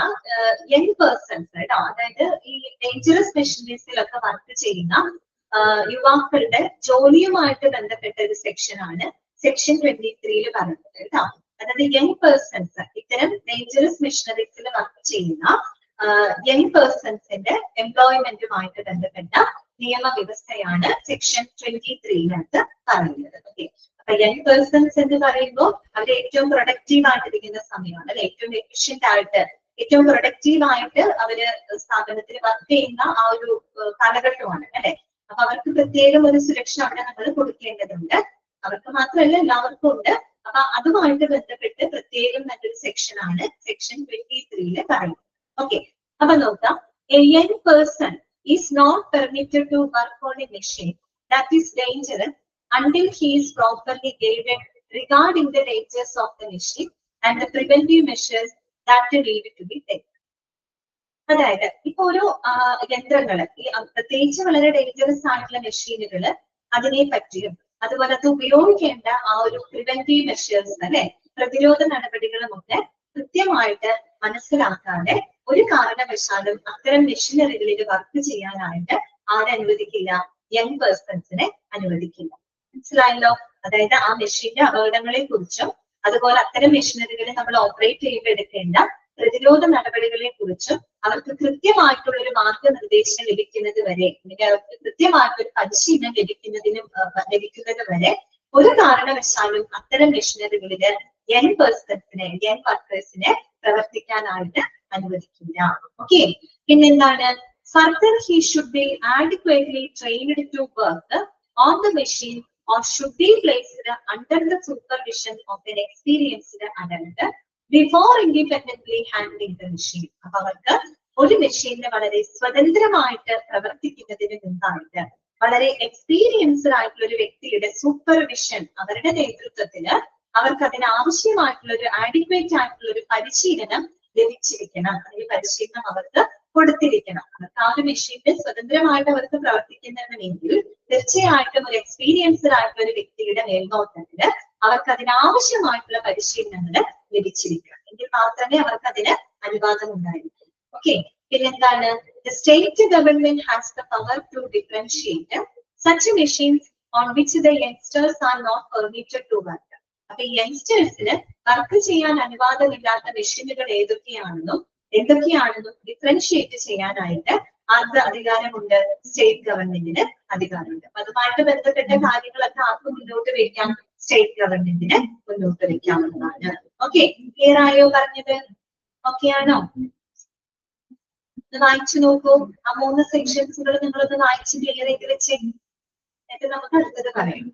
യങ് പേഴ്സൺസ് കേട്ടോ. അതായത് ഈ ഡേഞ്ചറസ് മെഷീനറീസിലൊക്കെ വർക്ക് ചെയ്യുന്ന യുവാക്കളുടെ ജോലിയുമായിട്ട് ബന്ധപ്പെട്ട ഒരു സെക്ഷൻ ആണ് സെക്ഷൻ 23 പറയുന്നത് കേട്ടോ. അതായത് യങ് പേഴ്സൺസ്, ഇത്തരം ഡേഞ്ചറസ് മെഷീനറീസിൽ വർക്ക് ചെയ്യുന്ന യങ് പേഴ്സൺസിന്റെ എംപ്ലോയ്മെന്റുമായിട്ട് ബന്ധപ്പെട്ട നിയമവ്യവസ്ഥയാണ് സെക്ഷൻ 23 പറയുന്നത്. ഓക്കെ, അപ്പൊ യങ് പേഴ്സൺസ് എന്ന് പറയുമ്പോൾ അവർ ഏറ്റവും പ്രൊഡക്റ്റീവ് ആയിട്ടിരിക്കുന്ന സമയമാണ് അല്ലെ, ഏറ്റവും എഫിഷ്യന്റ് ആയിട്ട്, ഏറ്റവും പ്രൊഡക്റ്റീവ് ആയിട്ട് അവര് സ്ഥാപനത്തിൽ വർക്ക് ചെയ്യുന്ന ആ ഒരു കാലഘട്ടമാണ് അല്ലെ. അപ്പൊ അവർക്ക് പ്രത്യേകം ഒരു സുരക്ഷ അവിടെ നമ്മൾ കൊടുക്കേണ്ടതുണ്ട്. അവർക്ക് മാത്രമല്ല എല്ലാവർക്കും ഉണ്ട്. അപ്പൊ അതുമായിട്ട് ബന്ധപ്പെട്ട് പ്രത്യേകം നല്ലൊരു സെക്ഷൻ ആണ് സെക്ഷൻ 23 പറയുന്നത്. ഓക്കെ, അപ്പൊ നോക്കാം. A young person is not permitted to work on a machine that is dangerous until he is properly guided regarding the dangers of the machine and the preventive measures that need to be taken. അതായത് ഇപ്പൊ ഒരു യന്ത്രങ്ങള്, ഈ പ്രത്യേകിച്ച് വളരെ dangerous ആയിട്ടുള്ള മെഷീനുകള്, അതിനെ പറ്റിയും അതുപോലെ അത് ഉപയോഗിക്കേണ്ട ആ ഒരു പ്രിവെന്റീവ് മെഷേഴ്സ് അല്ലെ, പ്രതിരോധ നടപടികളുമൊക്കെ കൃത്യമായിട്ട് മനസ്സിലാക്കാതെ ഒരു കാരണവശാലും അത്തരം മെഷീനറികളിൽ വർക്ക് ചെയ്യാനായിട്ട് ആരനുവദിക്കില്ല? യങ് പേഴ്സൺസിനെ അനുവദിക്കില്ല. മനസ്സിലായല്ലോ? അതായത് ആ മെഷീന്റെ അപകടങ്ങളെ കുറിച്ചും അതുപോലെ അത്തരം മെഷീനറികൾ നമ്മൾ ഓപ്പറേറ്റ് ചെയ്യുമ്പോൾ എടുക്കേണ്ട പ്രതിരോധ നടപടികളെ കുറിച്ചും അവർക്ക് കൃത്യമായിട്ടുള്ള ഒരു മാർഗനിർദ്ദേശം ലഭിക്കുന്നത് വരെ, അല്ലെങ്കിൽ അവർക്ക് കൃത്യമായിട്ടൊരു പരിശീലനം ലഭിക്കുന്നത് വരെ ഒരു കാരണവശാലും അത്തരം മെഷീനറികളില് യങ് പേഴ്സൺസിനെ, യങ് വർക്കേഴ്സിനെ പ്രവർത്തിക്കാനായിട്ട് അനുവദിക്കില്ല. ഓക്കെ, പിന്നെന്താണ്? Further he should be adequately trained to work on the machine or should be placed under the supervision of an experienced adult before independently handling the machine. അപ്പൊ അവർക്ക് ഒരു മെഷീനെ വളരെ സ്വതന്ത്രമായിട്ട് പ്രവർത്തിക്കുന്നതിന് മുമ്പായിട്ട് വളരെ എക്സ്പീരിയൻസ്ഡ് ആയിട്ടുള്ള ഒരു വ്യക്തിയുടെ സൂപ്പർവിഷൻ, അവരുടെ നേതൃത്വത്തില് അവർക്ക് അതിനാവശ്യമായിട്ടുള്ള ഒരു ആഡിക്വേറ്റ് ആയിട്ടുള്ള ഒരു പരിശീലനം ലഭിച്ചിരിക്കണം, അല്ലെങ്കിൽ പരിശീലനം അവർക്ക് കൊടുത്തിരിക്കണം. അവർക്ക് ആ ഒരു മെഷീനിൽ സ്വതന്ത്രമായിട്ട് അവർക്ക് പ്രവർത്തിക്കുന്നതിനെങ്കിൽ തീർച്ചയായിട്ടും ഒരു എക്സ്പീരിയൻസ്ഡ് ആയിട്ടുള്ള ഒരു വ്യക്തിയുടെ മേൽനോട്ടത്തില് അവർക്ക് അതിനാവശ്യമായിട്ടുള്ള പരിശീലനങ്ങൾ ലഭിച്ചിരിക്കണം. എങ്കിൽ മാത്രമേ അവർക്ക് അതിന് അനുവാദം ഉണ്ടായിരിക്കൂ. ഓക്കെ, പിന്നെന്താണ്? The state government has the power to differentiate such machines on which the youngsters are not permitted to work. അപ്പൊ ഈ യങ്സ്റ്റേഴ്സിന് വർക്ക് ചെയ്യാൻ അനുവാദമില്ലാത്ത മെഷീനുകൾ എന്തൊക്കെയാണെന്നും ഡിഫറൻഷിയേറ്റ് ചെയ്യാനായിട്ട് ആർക്ക് അധികാരമുണ്ട്? സ്റ്റേറ്റ് ഗവൺമെന്റിന് അധികാരമുണ്ട്. അപ്പൊ അതുമായിട്ട് ബന്ധപ്പെട്ട കാര്യങ്ങളൊക്കെ ആർക്ക് മുന്നോട്ട് വെക്കാം? സ്റ്റേറ്റ് ഗവൺമെന്റിന് മുന്നോട്ട് വെക്കാവുന്നതാണ്. ഓക്കെ, ക്ലിയർ ആയോ പറഞ്ഞത്? ഓക്കെ ആണോ? വായിച്ചു നോക്കൂ. ആ 3 സെക്ഷൻസുകൾ നിങ്ങളൊന്ന് വായിച്ച് ക്ലിയർ ചെയ്ത് വെച്ചേ, എന്നിട്ട് നമുക്ക് അടുത്തത് പറയാം.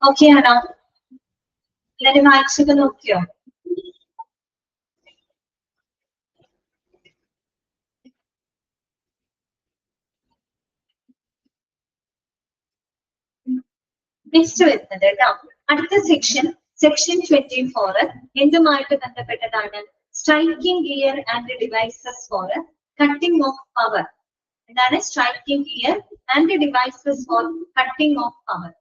ഓക്കെ ആണോ? എല്ലാരും വായിച്ചൊക്കെ നോക്കിയോ? നെക്സ്റ്റ് വരുന്നത് കേട്ടോ, അടുത്ത സെക്ഷൻ 24 എന്തുമായിട്ട് ബന്ധപ്പെട്ടതാണ്? Striking gear and devices for cutting off power. എന്താണ് striking gear and devices for cutting off power?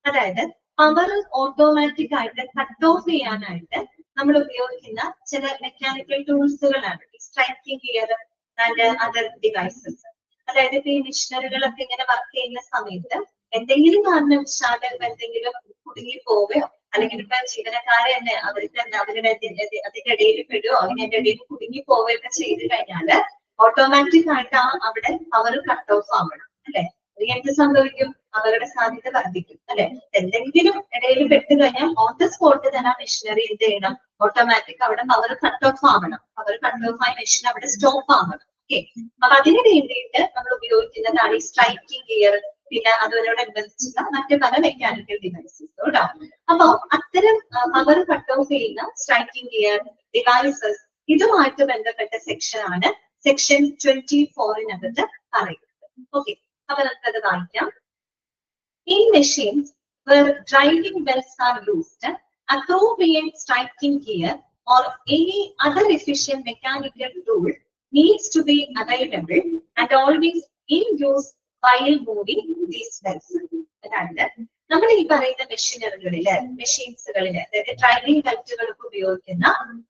അതായത് പവർ ഓട്ടോമാറ്റിക് ആയിട്ട് കട്ട് ഓഫ് ചെയ്യാനായിട്ട് നമ്മൾ ഉപയോഗിക്കുന്ന ചില മെക്കാനിക്കൽ ടൂൾസുകളാണ് striking gear and other devices. അതായത് ഇപ്പൊ ഈ മെഷീനറികളൊക്കെ ഇങ്ങനെ വർക്ക് ചെയ്യുന്ന സമയത്ത് എന്തെങ്കിലും കാരണവശാൽ എന്തെങ്കിലും കുടുങ്ങി പോവുകയോ അല്ലെങ്കിൽ ഇപ്പൊ ജീവനക്കാരെ തന്നെ അവരുടെ അതിന്റെ ഇടയിൽ പെടുകയോ അതിന്റെ ഇടയിൽ കുടുങ്ങി പോവുകയൊക്കെ ചെയ്ത് കഴിഞ്ഞാല് ഓട്ടോമാറ്റിക് ആയിട്ട് അവിടെ പവർ കട്ട് ഓഫ് ആവണം അല്ലെ? എന്ത് സംഭവിക്കും? അപകട സാധ്യത വർദ്ധിക്കും അല്ലെ? എന്തെങ്കിലും ഇടയിൽ പെട്ട് കഴിഞ്ഞാൽ ഓൺ ദ സ്പോട്ട് തന്നെ ആ മെഷീനറി എന്ത് ചെയ്യണം? ഓട്ടോമാറ്റിക് അവിടെ പവർ കട്ട് ഓഫ് ആവണം. പവർ കട്ട് ഓഫ് ആയ മെഷീൻ അവിടെ സ്റ്റോപ്പ് ആവണം. ഓക്കെ, അപ്പൊ അതിന് വേണ്ടിയിട്ട് നമ്മൾ ഉപയോഗിക്കുന്നതാണ് ഈ സ്ട്രൈക്കിംഗ് ഗിയർ, പിന്നെ അതിനോടനുബന്ധിച്ചുള്ള മറ്റ് പല മെക്കാനിക്കൽ ഡിവൈസസ് കേട്ടോ. അപ്പൊ അത്തരം പവർ കട്ട് ഓഫ് ചെയ്യുന്ന സ്ട്രൈക്കിംഗ് ഗിയർ ഡിവൈസസ് ഇതുമായിട്ട് ബന്ധപ്പെട്ട സെക്ഷൻ ആണ് സെക്ഷൻ 24-നകത്ത് പറയുന്നത്. ഓക്കെ, അപ്പൊ നമുക്കത് വായിക്കാം. In machines where driving belts are used, appropriate striking gear or any other efficient mechanical tool needs to be available and always in use while moving these belts. അതായത് നമ്മൾ ഈ പറയുന്ന മെഷീൻസുകളില് അതായത് ഡ്രൈവിംഗ് ബെൽറ്റുകൾക്ക് ഉപയോഗിക്കുന്ന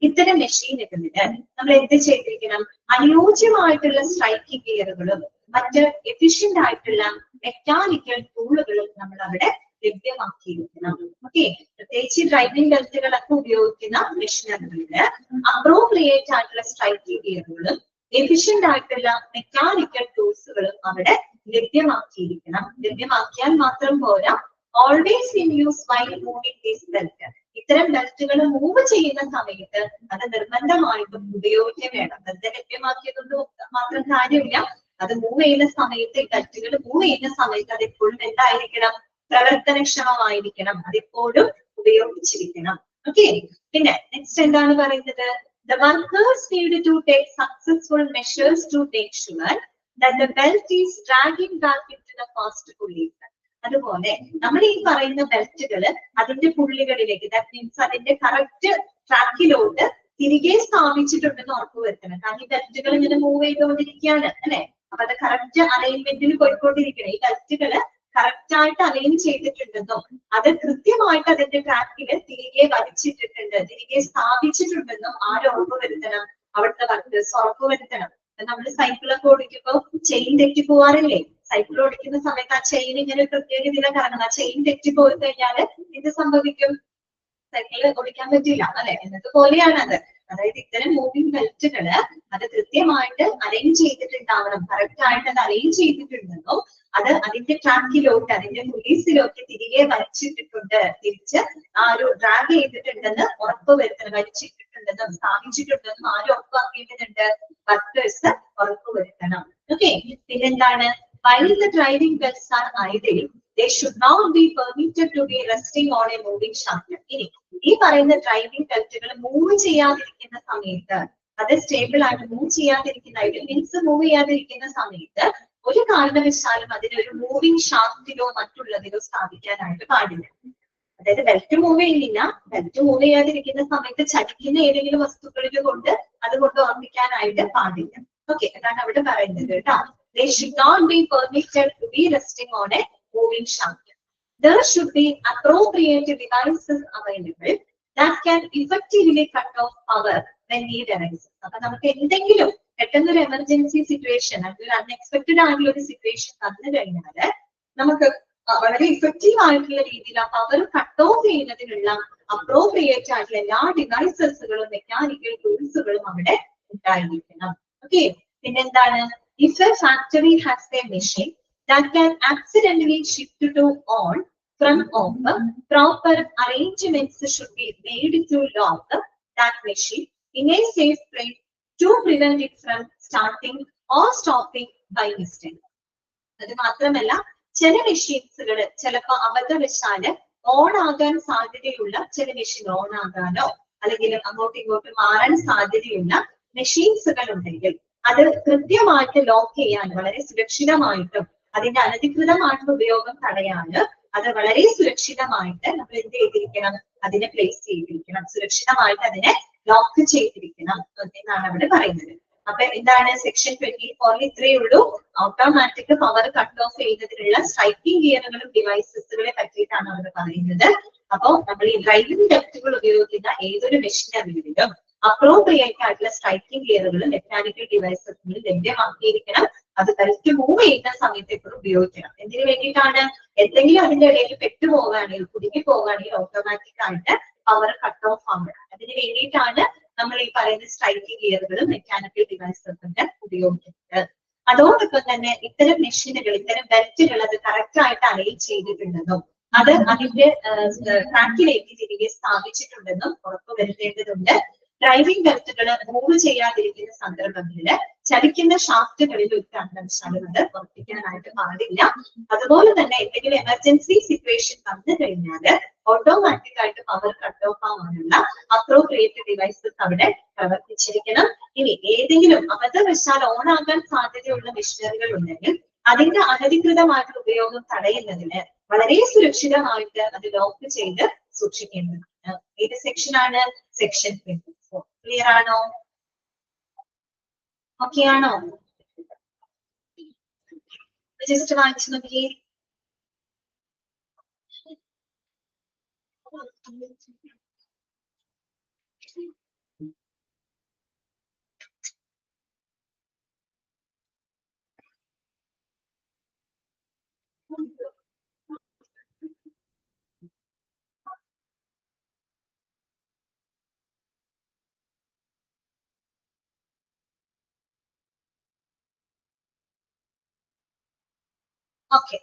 ഇത്തരം മെഷീനുകളില് നമ്മൾ എന്ത് ചെയ്തിരിക്കണം? അനുയോജ്യമായിട്ടുള്ള സ്ട്രൈക്കിംഗ് ഗിയറുകളും മറ്റ് എഫിഷ്യന്റ് ആയിട്ടുള്ള മെക്കാനിക്കൽ ടൂളുകളും നമ്മൾ അവിടെ ലഭ്യമാക്കിയിരിക്കണം. ഓക്കെ, പ്രത്യേകിച്ച് ഡ്രൈവിംഗ് ബെൽറ്റുകളൊക്കെ ഉപയോഗിക്കുന്ന മെഷീനറികളില് അപ്രോപ്രിയേറ്റ് ആയിട്ടുള്ള സ്ട്രൈക്കിംഗ് ഗിയറുകളും എഫിഷ്യന്റ് ആയിട്ടുള്ള മെക്കാനിക്കൽ ടൂൾസുകളും അവിടെ ലഭ്യമാക്കിയിരിക്കണം. ലഭ്യമാക്കിയാൽ മാത്രം പോരാ, always in use while moving these belt. ഇത്തരം ബെൽറ്റുകൾ മൂവ് ചെയ്യുന്ന സമയത്ത് അത് നിർബന്ധമായിട്ടും ഉപയോഗിക്കാൻ വേണം. വെറുതെ ലഭ്യമാക്കിയതുകൊണ്ട് മാത്രം കാര്യമില്ല. അത് മൂവ് ചെയ്യുന്ന സമയത്ത് ബെൽറ്റുകൾ മൂവ് ചെയ്യുന്ന സമയത്ത് അത് എപ്പോഴും എന്തായിരിക്കണം? പ്രവർത്തനക്ഷമമായിരിക്കണം. അതെപ്പോഴും ഉപയോഗിച്ചിരിക്കണം. ഓക്കെ, പിന്നെ നെക്സ്റ്റ് എന്താണ് പറയുന്നത്? The workers need to take successful measures to make sure that the belt is dragging back into the fast pulleys. അതുപോലെ നമ്മൾ ഈ പറയുന്ന ബെൽറ്റുകള് അതിന്റെ പുള്ളികളിലേക്ക്, ദാറ്റ് മീൻസ് അതിന്റെ കറക്റ്റ് ട്രാക്കിലോട്ട് തിരികെ സ്ഥാപിച്ചിട്ടുണ്ടെന്ന് ഉറപ്പുവരുത്തണം. കാരണം ഈ ബെൽറ്റുകൾ ഇങ്ങനെ മൂവ് ചെയ്തുകൊണ്ടിരിക്കുകയാണ് അല്ലെ? അപ്പൊ അത് കറക്റ്റ് അലൈൻമെന്റിൽ പോയിക്കൊണ്ടിരിക്കണം. ഈ ബെൽറ്റുകള് കറക്റ്റ് ആയിട്ട് അലൈൻ ചെയ്തിട്ടുണ്ടെന്നും അത് കൃത്യമായിട്ട് അതിന്റെ ട്രാക്കിൽ തിരികെ വലിച്ചിട്ടിട്ടുണ്ട്, തിരികെ സ്ഥാപിച്ചിട്ടുണ്ടെന്നും ആര് ഉറപ്പുവരുത്തണം? അവിടുത്തെ വർക്കേഴ്സ് ഉറപ്പുവരുത്തണം. നമ്മൾ സൈക്കിളൊക്കെ ഓടിക്കുമ്പോൾ ചെയിൻ തെറ്റി പോവാറില്ലേ? സൈക്കിൾ ഓടിക്കുന്ന സമയത്ത് ആ ചെയിൻ ഇങ്ങനെ പ്രത്യേക ഇതിലെ കറങ്ങണം. ആ ചെയിൻ തെറ്റി പോയി കഴിഞ്ഞാൽ എന്ത് സംഭവിക്കും? സൈക്കിള് ഓടിക്കാൻ പറ്റില്ല അല്ലെ? എന്നതുപോലെയാണ് അത്. അതായത് ഇത്തരം മൂവിംഗ് ബെൽറ്റുകള് അത് കൃത്യമായിട്ട് അലൈൻ ചെയ്തിട്ടുണ്ടാവണം. കറക്റ്റ് ആയിട്ട് അത് അലൈൻ ചെയ്തിട്ടുണ്ടെന്നും അത് അതിന്റെ ട്രാക്കിലോട്ട് അതിന്റെ പുലീസിലോട്ട് തിരികെ വലിച്ചിട്ടിട്ടുണ്ട്, തിരിച്ച് ആ ഒരു ഡ്രാഗ് ചെയ്തിട്ടുണ്ടെന്ന് ഉറപ്പുവരുത്തണം. വലിച്ചിട്ടിട്ടുണ്ടെന്നും സ്ഥാപിച്ചിട്ടുണ്ടെന്നും ആരും ഉറപ്പാക്കേണ്ടതുണ്ട്? വർക്കേഴ്സ് ഉറപ്പുവരുത്തണം. ഓക്കെ, പിന്നെന്താണ്? While the driving belts are idle, they should not be permitted to be resting on a moving shaft. ഇനി ഈ പറയുന്ന ഡ്രൈവിംഗ് ബെൽറ്റുകൾ മൂവ് ചെയ്യാതിരിക്കുന്ന സമയത്ത്, അത് സ്റ്റേബിൾ ആയിട്ട് മൂവ് ചെയ്യാതിരിക്കുന്ന മീൻസ് മൂവ് ചെയ്യാതിരിക്കുന്ന സമയത്ത് ഒരു കാരണവശാലും അതിനൊരു മൂവിംഗ് ഷാഫ്റ്റിലോ മറ്റുള്ളതിലോ സ്ഥാപിക്കാനായിട്ട് പാടില്ല. അതായത് ബെൽറ്റ് മൂവ് ചെയ്യുന്നില്ല, ബെൽറ്റ് മൂവ് ചെയ്യാതിരിക്കുന്ന സമയത്ത് ചലിക്കുന്ന ഏതെങ്കിലും വസ്തുക്കളിൽ കൊണ്ട് അതുകൊണ്ട് ഓർമ്മിക്കാനായിട്ട് പാടില്ല. ഓക്കെ, അതാണ് അവിടെ പറയുന്നത് കേട്ടോ. They should not be permitted to be resting on a moving shaft. There should be appropriate devices available that can effectively cut off power when need arises. അപ്പൊ നമുക്ക് എന്തെങ്കിലും പെട്ടെന്നൊരു എമർജൻസി സിറ്റുവേഷൻ, അല്ലെങ്കിൽ അൺഎക്സ്പെക്ടഡ് ആയിട്ടുള്ള ഒരു സിറ്റുവേഷൻ വന്നു കഴിഞ്ഞാല് നമുക്ക് വളരെ ഇഫക്റ്റീവ് ആയിട്ടുള്ള രീതിയിൽ ആ പവർ കട്ട് ഓഫ് ചെയ്യുന്നതിനുള്ള അപ്രോപ്രിയേറ്റ് ആയിട്ടുള്ള എല്ലാ ഡിവൈസസുകളും മെക്കാനിക്കൽ ടൂൾസുകളും അവിടെ ഉണ്ടായിരിക്കണം. ഓക്കെ, പിന്നെന്താണ്? If a factory has a machine that can accidentally shift to on from off, proper arrangements should be made to lock that machine in a safe place to prevent it from starting or stopping by mistake. അത് മാത്രമല്ല, ചില മെഷീൻസുകൾ ചിലപ്പോൾ അബദ്ധവശാല് on ആകാൻ സാധ്യതയുള്ള ചില machine on ആകാനോ അല്ലെങ്കിൽ അങ്ങോട്ടും ഇങ്ങോട്ടും മാറാൻ സാധ്യതയുള്ള മെഷീൻസുകൾ ഉണ്ടെങ്കിൽ അത് കൃത്യമായിട്ട് ലോക്ക് ചെയ്യാൻ വളരെ സുരക്ഷിതമായിട്ടും അതിന്റെ അനധികൃതമായിട്ടുള്ള ഉപയോഗം തടയാന് അത് വളരെ സുരക്ഷിതമായിട്ട് നമ്മൾ എന്ത് ചെയ്തിരിക്കണം, അതിനെ പ്ലേസ് ചെയ്തിരിക്കണം, സുരക്ഷിതമായിട്ട് അതിനെ ലോക്ക് ചെയ്തിരിക്കണം എന്നാണ് അവിടെ പറയുന്നത്. അപ്പൊ എന്താണ് സെക്ഷൻ 24 ഇത്രയേ ഉള്ളൂ. ഓട്ടോമാറ്റിക് പവർ കട്ട് ഓഫ് ചെയ്യുന്നതിനുള്ള സ്ട്രൈക്കിംഗ് ഗിയറുകളും ഡിവൈസസുകളെ പറ്റിയിട്ടാണ് അവിടെ പറയുന്നത്. അപ്പോ നമ്മൾ ഈ ഡ്രൈവിംഗ് ഡക്റ്റുകൾ ഉപയോഗിക്കുന്ന ഏതൊരു മെഷീനറിയിലും അപ്രോപ്രിയേറ്റ് ആയിട്ടുള്ള സ്ട്രൈക്കിംഗ് ഗിയറുകളും മെക്കാനിക്കൽ ഡിവൈസസുകളും ലഭ്യമാക്കിയിരിക്കണം. അത് ബെൽറ്റ് മൂവ് ചെയ്യുന്ന സമയത്ത് എപ്പോഴും ഉപയോഗിക്കണം. എന്തിനു വേണ്ടിയിട്ടാണ്? എന്തെങ്കിലും അതിന്റെ ഇടയിൽ പെട്ടുപോകാണെങ്കിൽ കുടുങ്ങി പോകാണെങ്കിൽ ഓട്ടോമാറ്റിക് ആയിട്ട് പവർ കട്ട് ഓഫ് ആവണം. അതിന് വേണ്ടിയിട്ടാണ് നമ്മൾ ഈ പറയുന്ന സ്ട്രൈക്കിംഗ് ഗിയറുകളും മെക്കാനിക്കൽ ഡിവൈസസിന്റെ ഉപയോഗിക്കുന്നത്. അതോടൊപ്പം തന്നെ ഇത്തരം മെഷീനുകൾ, ഇത്തരം ബെൽറ്റുകൾ അത് കറക്റ്റ് ആയിട്ട് അലൈൻ ചെയ്തിട്ടുണ്ടെന്നും അത് അതിന്റെ ട്രാക്കിലേക്ക് തിരികെ സ്ഥാപിച്ചിട്ടുണ്ടെന്നും ഉറപ്പുവരുത്തേണ്ടതുണ്ട്. ഡ്രൈവിംഗ് ബെൽറ്റുകൾ മൂവ് ചെയ്യാതിരിക്കുന്ന സന്ദർഭങ്ങളിൽ ചലിക്കുന്ന ഷാഫ്റ്റുകളിൽ ഒരു കാരണവശാലും അത് ഉറപ്പിക്കാനായിട്ട് പാടില്ല. അതുപോലെ തന്നെ എന്തെങ്കിലും എമർജൻസി സിറ്റുവേഷൻ വന്നു കഴിഞ്ഞാൽ ഓട്ടോമാറ്റിക് ആയിട്ട് പവർ കട്ട് ഓഫ് ആവാനുള്ള അപ്രോപ്രിയേറ്റ് ഡിവൈസസ് അവിടെ പ്രവർത്തിച്ചിരിക്കണം. ഇനി ഏതെങ്കിലും അബദ്ധവശാൽ ഓൺ ആകാൻ സാധ്യതയുള്ള മെഷീനറികൾ ഉണ്ടെങ്കിൽ അതിന്റെ അനധികൃതമായിട്ടുള്ള ഉപയോഗം തടയുന്നതിന് വളരെ സുരക്ഷിതമായിട്ട് അത് ലോക്ക് ചെയ്ത് സൂക്ഷിക്കേണ്ടതാണ്. ഏത് സെക്ഷനാണ്? സെക്ഷൻ 24. ക്ലിയർ ആണോ? ഓക്കെ ആണോ? ജസ്റ്റ് വായിച്ചു നോക്കിയേ. ഓക്കെ,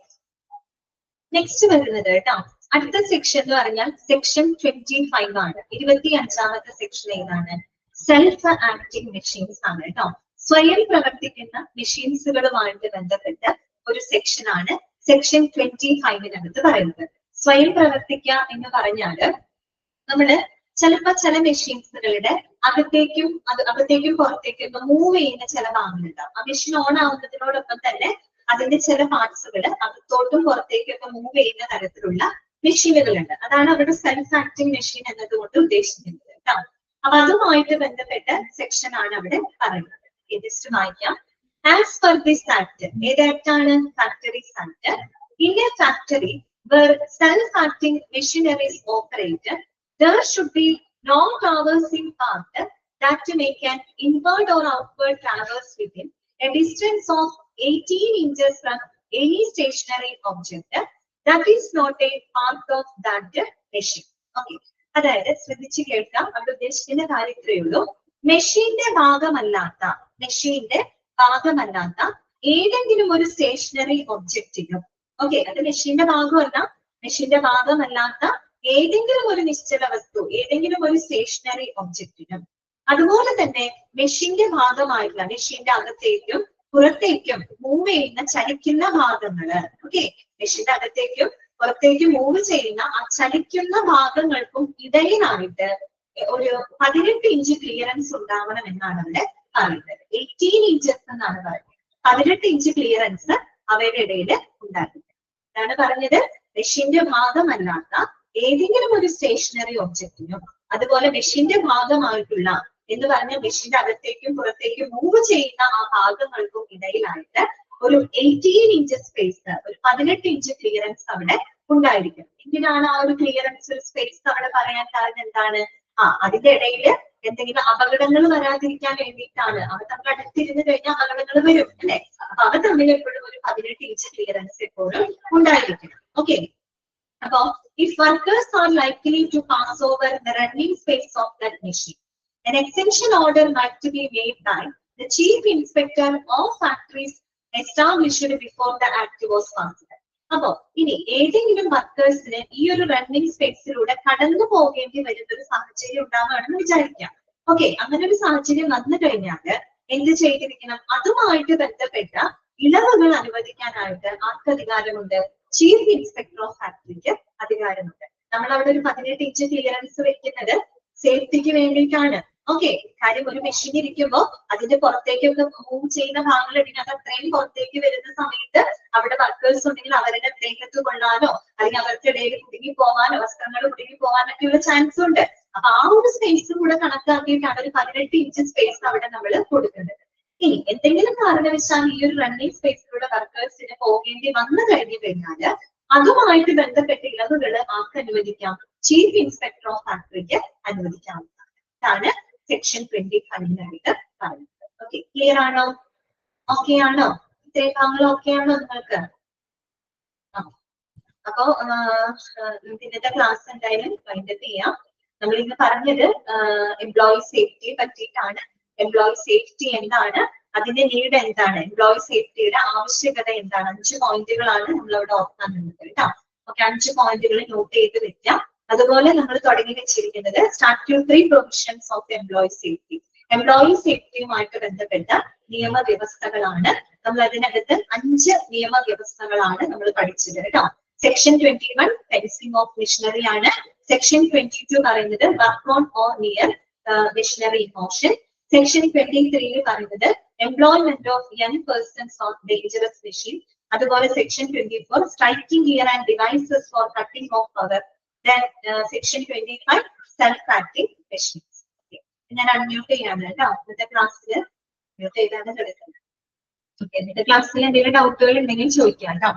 നെക്സ്റ്റ് വരുന്നത് കേട്ടോ, അടുത്ത സെക്ഷൻ എന്ന് പറഞ്ഞാൽ സെക്ഷൻ 25 ആണ്. 25ാമത്തെ സെക്ഷൻ ഏതാണ്? സെൽഫ് ആക്ടിങ് മെഷീൻസ് ആണ് കേട്ടോ. സ്വയം പ്രവർത്തിക്കുന്ന മെഷീൻസുകളുമായിട്ട് ബന്ധപ്പെട്ട് ഒരു സെക്ഷൻ ആണ് സെക്ഷൻ 25-നകത്ത് പറയുന്നത്. സ്വയം പ്രവർത്തിക്കുക എന്ന് പറഞ്ഞാല് നമ്മള് ചിലപ്പോ ചില മെഷീൻസുകളുടെ അകത്തേക്കും പുറത്തേക്കും ഒക്കെ മൂവ് ചെയ്യുന്ന ചില ഭാഗങ്ങളുണ്ടാവും. ആ മെഷീൻ ഓൺ ആവുന്നതിനോടൊപ്പം തന്നെ അതിന്റെ ചില പാർട്സുകൾ അകത്തോട്ടും പുറത്തേക്കും ഒക്കെ മൂവ് ചെയ്യുന്ന തരത്തിലുള്ള മെഷീനുകളുണ്ട്. അതാണ് അവരുടെ സെൽഫ് ആക്ടിങ് മെഷീൻ എന്നതുകൊണ്ട് ഉദ്ദേശിക്കുന്നത് കേട്ടോ. അപ്പൊ അതുമായിട്ട് ബന്ധപ്പെട്ട സെക്ഷൻ ആണ് അവിടെ പറയുന്നത്. ജസ്റ്റ് വായിക്കാം. ആസ് പെർ ദിസ് ആക്ട്, ഏത് ആക്ട് ആണ്? Factories act. In A factory where self-acting machinery is operated, there should be no traversing path that make an inward or outward traverse within a distance of 18 inches from any stationary object that is not a part of that machine. Okay. അതായത് ശ്രദ്ധിച്ച് കേൾക്കാം. അവിടെ ഉദ്ദേശിക്കുന്ന കാര്യം ഇത്രയേ ഉള്ളൂ. മെഷീന്റെ ഭാഗമല്ലാത്ത ഏതെങ്കിലും ഒരു സ്റ്റേഷനറി ഒബ്ജക്റ്റിനും, ഓക്കെ, അത് മെഷീന്റെ ഭാഗമല്ല, മെഷീന്റെ ഭാഗമല്ലാത്ത ഏതെങ്കിലും ഒരു നിശ്ചല വസ്തു, ഏതെങ്കിലും ഒരു സ്റ്റേഷനറി ഒബ്ജക്റ്റിനും, അതുപോലെ തന്നെ മെഷീന്റെ ഭാഗമായിട്ടുള്ള മെഷീന്റെ അകത്തേക്കും പുറത്തേക്കും മൂവ് ചെയ്യുന്ന ചലിക്കുന്ന ഭാഗങ്ങള്, ഓക്കെ, മെഷീന്റെ അകത്തേക്കും പുറത്തേക്കും മൂവ് ചെയ്യുന്ന ആ ചലിക്കുന്ന ഭാഗങ്ങൾക്കും ഇടയിലായിട്ട് ഒരു 18 ഇഞ്ച് ക്ലിയറൻസ് ഉണ്ടാവണം എന്നാണ് അവിടെ പറയുന്നത്. 18 ഇഞ്ചസ് എന്നാണ് പറയുന്നത്. 18 ഇഞ്ച് ക്ലിയറൻസ് അവയുടെ ഇടയിൽ ഉണ്ടാകുന്നത്. അതാണ് പറഞ്ഞത്. മെഷീന്റെ ഭാഗമല്ലാത്ത ഏതെങ്കിലും ഒരു സ്റ്റേഷനറി ഒബ്ജക്റ്റിനും അതുപോലെ മെഷീന്റെ ഭാഗമായിട്ടുള്ള എന്ന് പറഞ്ഞ മെഷീന്റെ അകത്തേക്കും പുറത്തേക്കും മൂവ് ചെയ്യുന്ന ആ ഭാഗങ്ങൾക്കും ഇടയിലായിട്ട് ഒരു 18 ഇഞ്ച് സ്പേസ്, ഒരു 18 ഇഞ്ച് ക്ലിയറൻസ് അവിടെ ഉണ്ടായിരിക്കും. എന്തിനാണ് ആ ഒരു ക്ലിയറൻസ് സ്പേസ് അവിടെ പറയാൻ കാരണം എന്താണ്? അതിന്റെ ഇടയിൽ എന്തെങ്കിലും അപകടങ്ങൾ വരാതിരിക്കാൻ വേണ്ടിയിട്ടാണ്. അവ തമ്മിൽ അടുത്തിരുന്ന് കഴിഞ്ഞാൽ അപകടങ്ങൾ വരും അല്ലെ. അപ്പൊ അവ തമ്മിൽ എപ്പോഴും ഒരു 18 ഇഞ്ച് ക്ലിയറൻസ് എപ്പോഴും ഉണ്ടായിരിക്കണം. ഓക്കെ. അപ്പൊ if workers are likely to pass over the running space of that machine, an extension order might to be made by the chief inspector of factories established before the act was passed. അപ്പോ ഇനി ഏതെങ്കിലും വർക്കേഴ്സിന് ഈ ഒരു running സ്പേസിലൂടെ കടന്നു പോകേണ്ടി വരുന്ന ഒരു സാഹചര്യം ഉണ്ടാവുകയാണെന്ന് വിചാരിക്കാം. ഓക്കെ, അങ്ങനെ ഒരു സാഹചര്യം വന്നു കഴിഞ്ഞാൽ എന്ത് ചെയ്തിരിക്കണം? അതുമായിട്ട് ബന്ധപ്പെട്ട ഇളവുകൾ അനുവദിക്കാനായിട്ട് ആർക്ക് അധികാരമുണ്ട്? ചീഫ് ഇൻസ്പെക്ടർ ഓഫ് ഫാക്ടറിക്ക് അധികാരമുണ്ട്. നമ്മൾ അവിടെ ഒരു 18 ഇഞ്ച് ക്ലിയറൻസ് വെക്കുന്നത് സേഫ്റ്റിക്ക് വേണ്ടിയിട്ടാണ്. ഓക്കെ, കാര്യം ഒരു മെഷീൻ ഇരിക്കുമ്പോൾ അതിന്റെ പുറത്തേക്കൊക്കെ മൂവ് ചെയ്യുന്ന ഭാഗങ്ങൾ ഉണ്ടെങ്കിൽ അത് അത്രയും പുറത്തേക്ക് വരുന്ന സമയത്ത് അവിടെ വർക്കേഴ്സ് ഉണ്ടെങ്കിൽ അവരുടെ ദേഹത്ത് കൊള്ളാനോ അല്ലെങ്കിൽ അവർക്കിടയിൽ കുടുങ്ങി പോകാനോ വസ്ത്രങ്ങൾ കുടുങ്ങി പോകാനൊക്കെ ഉള്ള ചാൻസ് ഉണ്ട്. അപ്പൊ ആ ഒരു സ്പേസും കൂടെ കണക്കാക്കിയിട്ടാണ് ഒരു 18 ഇഞ്ച് സ്പേസ് അവിടെ നമ്മൾ കൊടുക്കുന്നത്. ഇനി എന്തെങ്കിലും കാരണവശാൽ ഈ ഒരു റണ്ണിങ് സ്പേസിലൂടെ വർക്കേഴ്സിന് പോകേണ്ടി വന്നു കഴിഞ്ഞു കഴിഞ്ഞാല് അതുമായിട്ട് ബന്ധപ്പെട്ട ഇളവുകൾ ആർക്ക് അനുവദിക്കാം? ചീഫ് ഇൻസ്പെക്ടർ ഓഫ് ഫാക്ടറിക്ക് അനുവദിക്കാവുന്നതാണ്. ഇതാണ് സെക്ഷൻ 25 പറയുന്നത്. ഓക്കെ, ക്ലിയർ ആണോ? ഓക്കെ ആണോ? ഇത്രയും ഭാഗങ്ങൾ ഓക്കെ ആണോ നിങ്ങൾക്ക്? അപ്പോ ഇന്നത്തെ ക്ലാസ് എന്തായാലും വൈൻഡപ്പ് ചെയ്യാം. നമ്മൾ ഇന്ന് പറഞ്ഞത് എംപ്ലോയി സേഫ്റ്റിയെ പറ്റിയിട്ടാണ്. എംപ്ലോയി സേഫ്റ്റി എന്താണ്, അതിന്റെ നീഡ് എന്താണ്, എംപ്ലോയി സേഫ്റ്റിയുടെ ആവശ്യകത എന്താണ്, 5 പോയിന്റുകളാണ് നമ്മൾ അവിടെ ഓർക്കാനുള്ളത് കേട്ടോ. ഓക്കെ, 5 പോയിന്റുകൾ നോട്ട് ചെയ്ത് വെക്കാം. അതുപോലെ നമ്മൾ തുടങ്ങി വെച്ചിരിക്കുന്നത് statutory provisions of employee safety. Employee സേഫ്റ്റിയുമായിട്ട് ബന്ധപ്പെട്ട നിയമവ്യവസ്ഥകളാണ്. നമ്മൾ അതിനകത്ത് 5 നിയമവ്യവസ്ഥകളാണ് നമ്മൾ പഠിച്ചത് കേട്ടോ. സെക്ഷൻ 21 ഫെൻസിംഗ് ഓഫ് മിഷനറി ആണ്. സെക്ഷൻ 22 പറയുന്നത് work on or near machinery in motion. Section 23 പറയുന്നത് employment of young persons on dangerous machine. അതുപോലെ section 24 striking gear and devices for cutting off power. Section 25 self acting machines. ഞാൻ unmute ചെയ്യാണ് കേട്ടോ. ഇന്നത്തെ ക്ലാസ്സിൽ mute ചെയ്താണ് കിടക്കുന്നത്. ഓക്കെ, ഇന്നത്തെ ക്ലാസ്സിൽ എന്തെങ്കിലും ഡൗട്ടുകൾ ഉണ്ടെങ്കിൽ ചോദിക്കാം കേട്ടോ.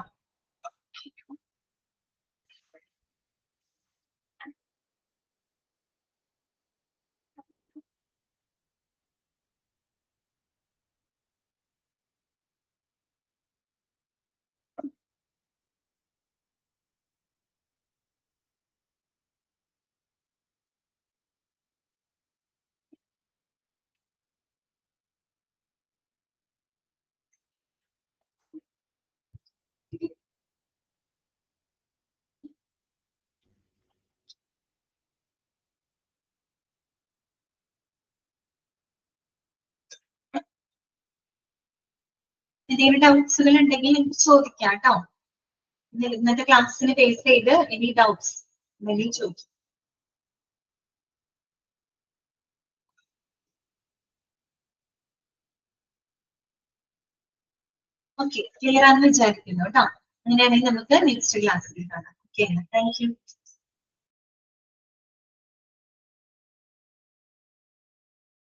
എന്തെങ്കിലും ഡൗട്ട്സുകൾ ഉണ്ടെങ്കിൽ എനിക്ക് ചോദിക്കാം കേട്ടോ. ഇന്നത്തെ ക്ലാസ്സിന് ബേസ് ചെയ്ത് എനി ഡൗട്ട്സ് ഉണ്ടെങ്കിൽ ചോദിക്കാം. ഓക്കെ, ക്ലിയർ ആണെന്ന് വിചാരിക്കുന്നു കേട്ടോ. അങ്ങനെയാണെങ്കിൽ നമുക്ക് നെക്സ്റ്റ് ക്ലാസ്സിൽ കാണാം. Okay, thank you.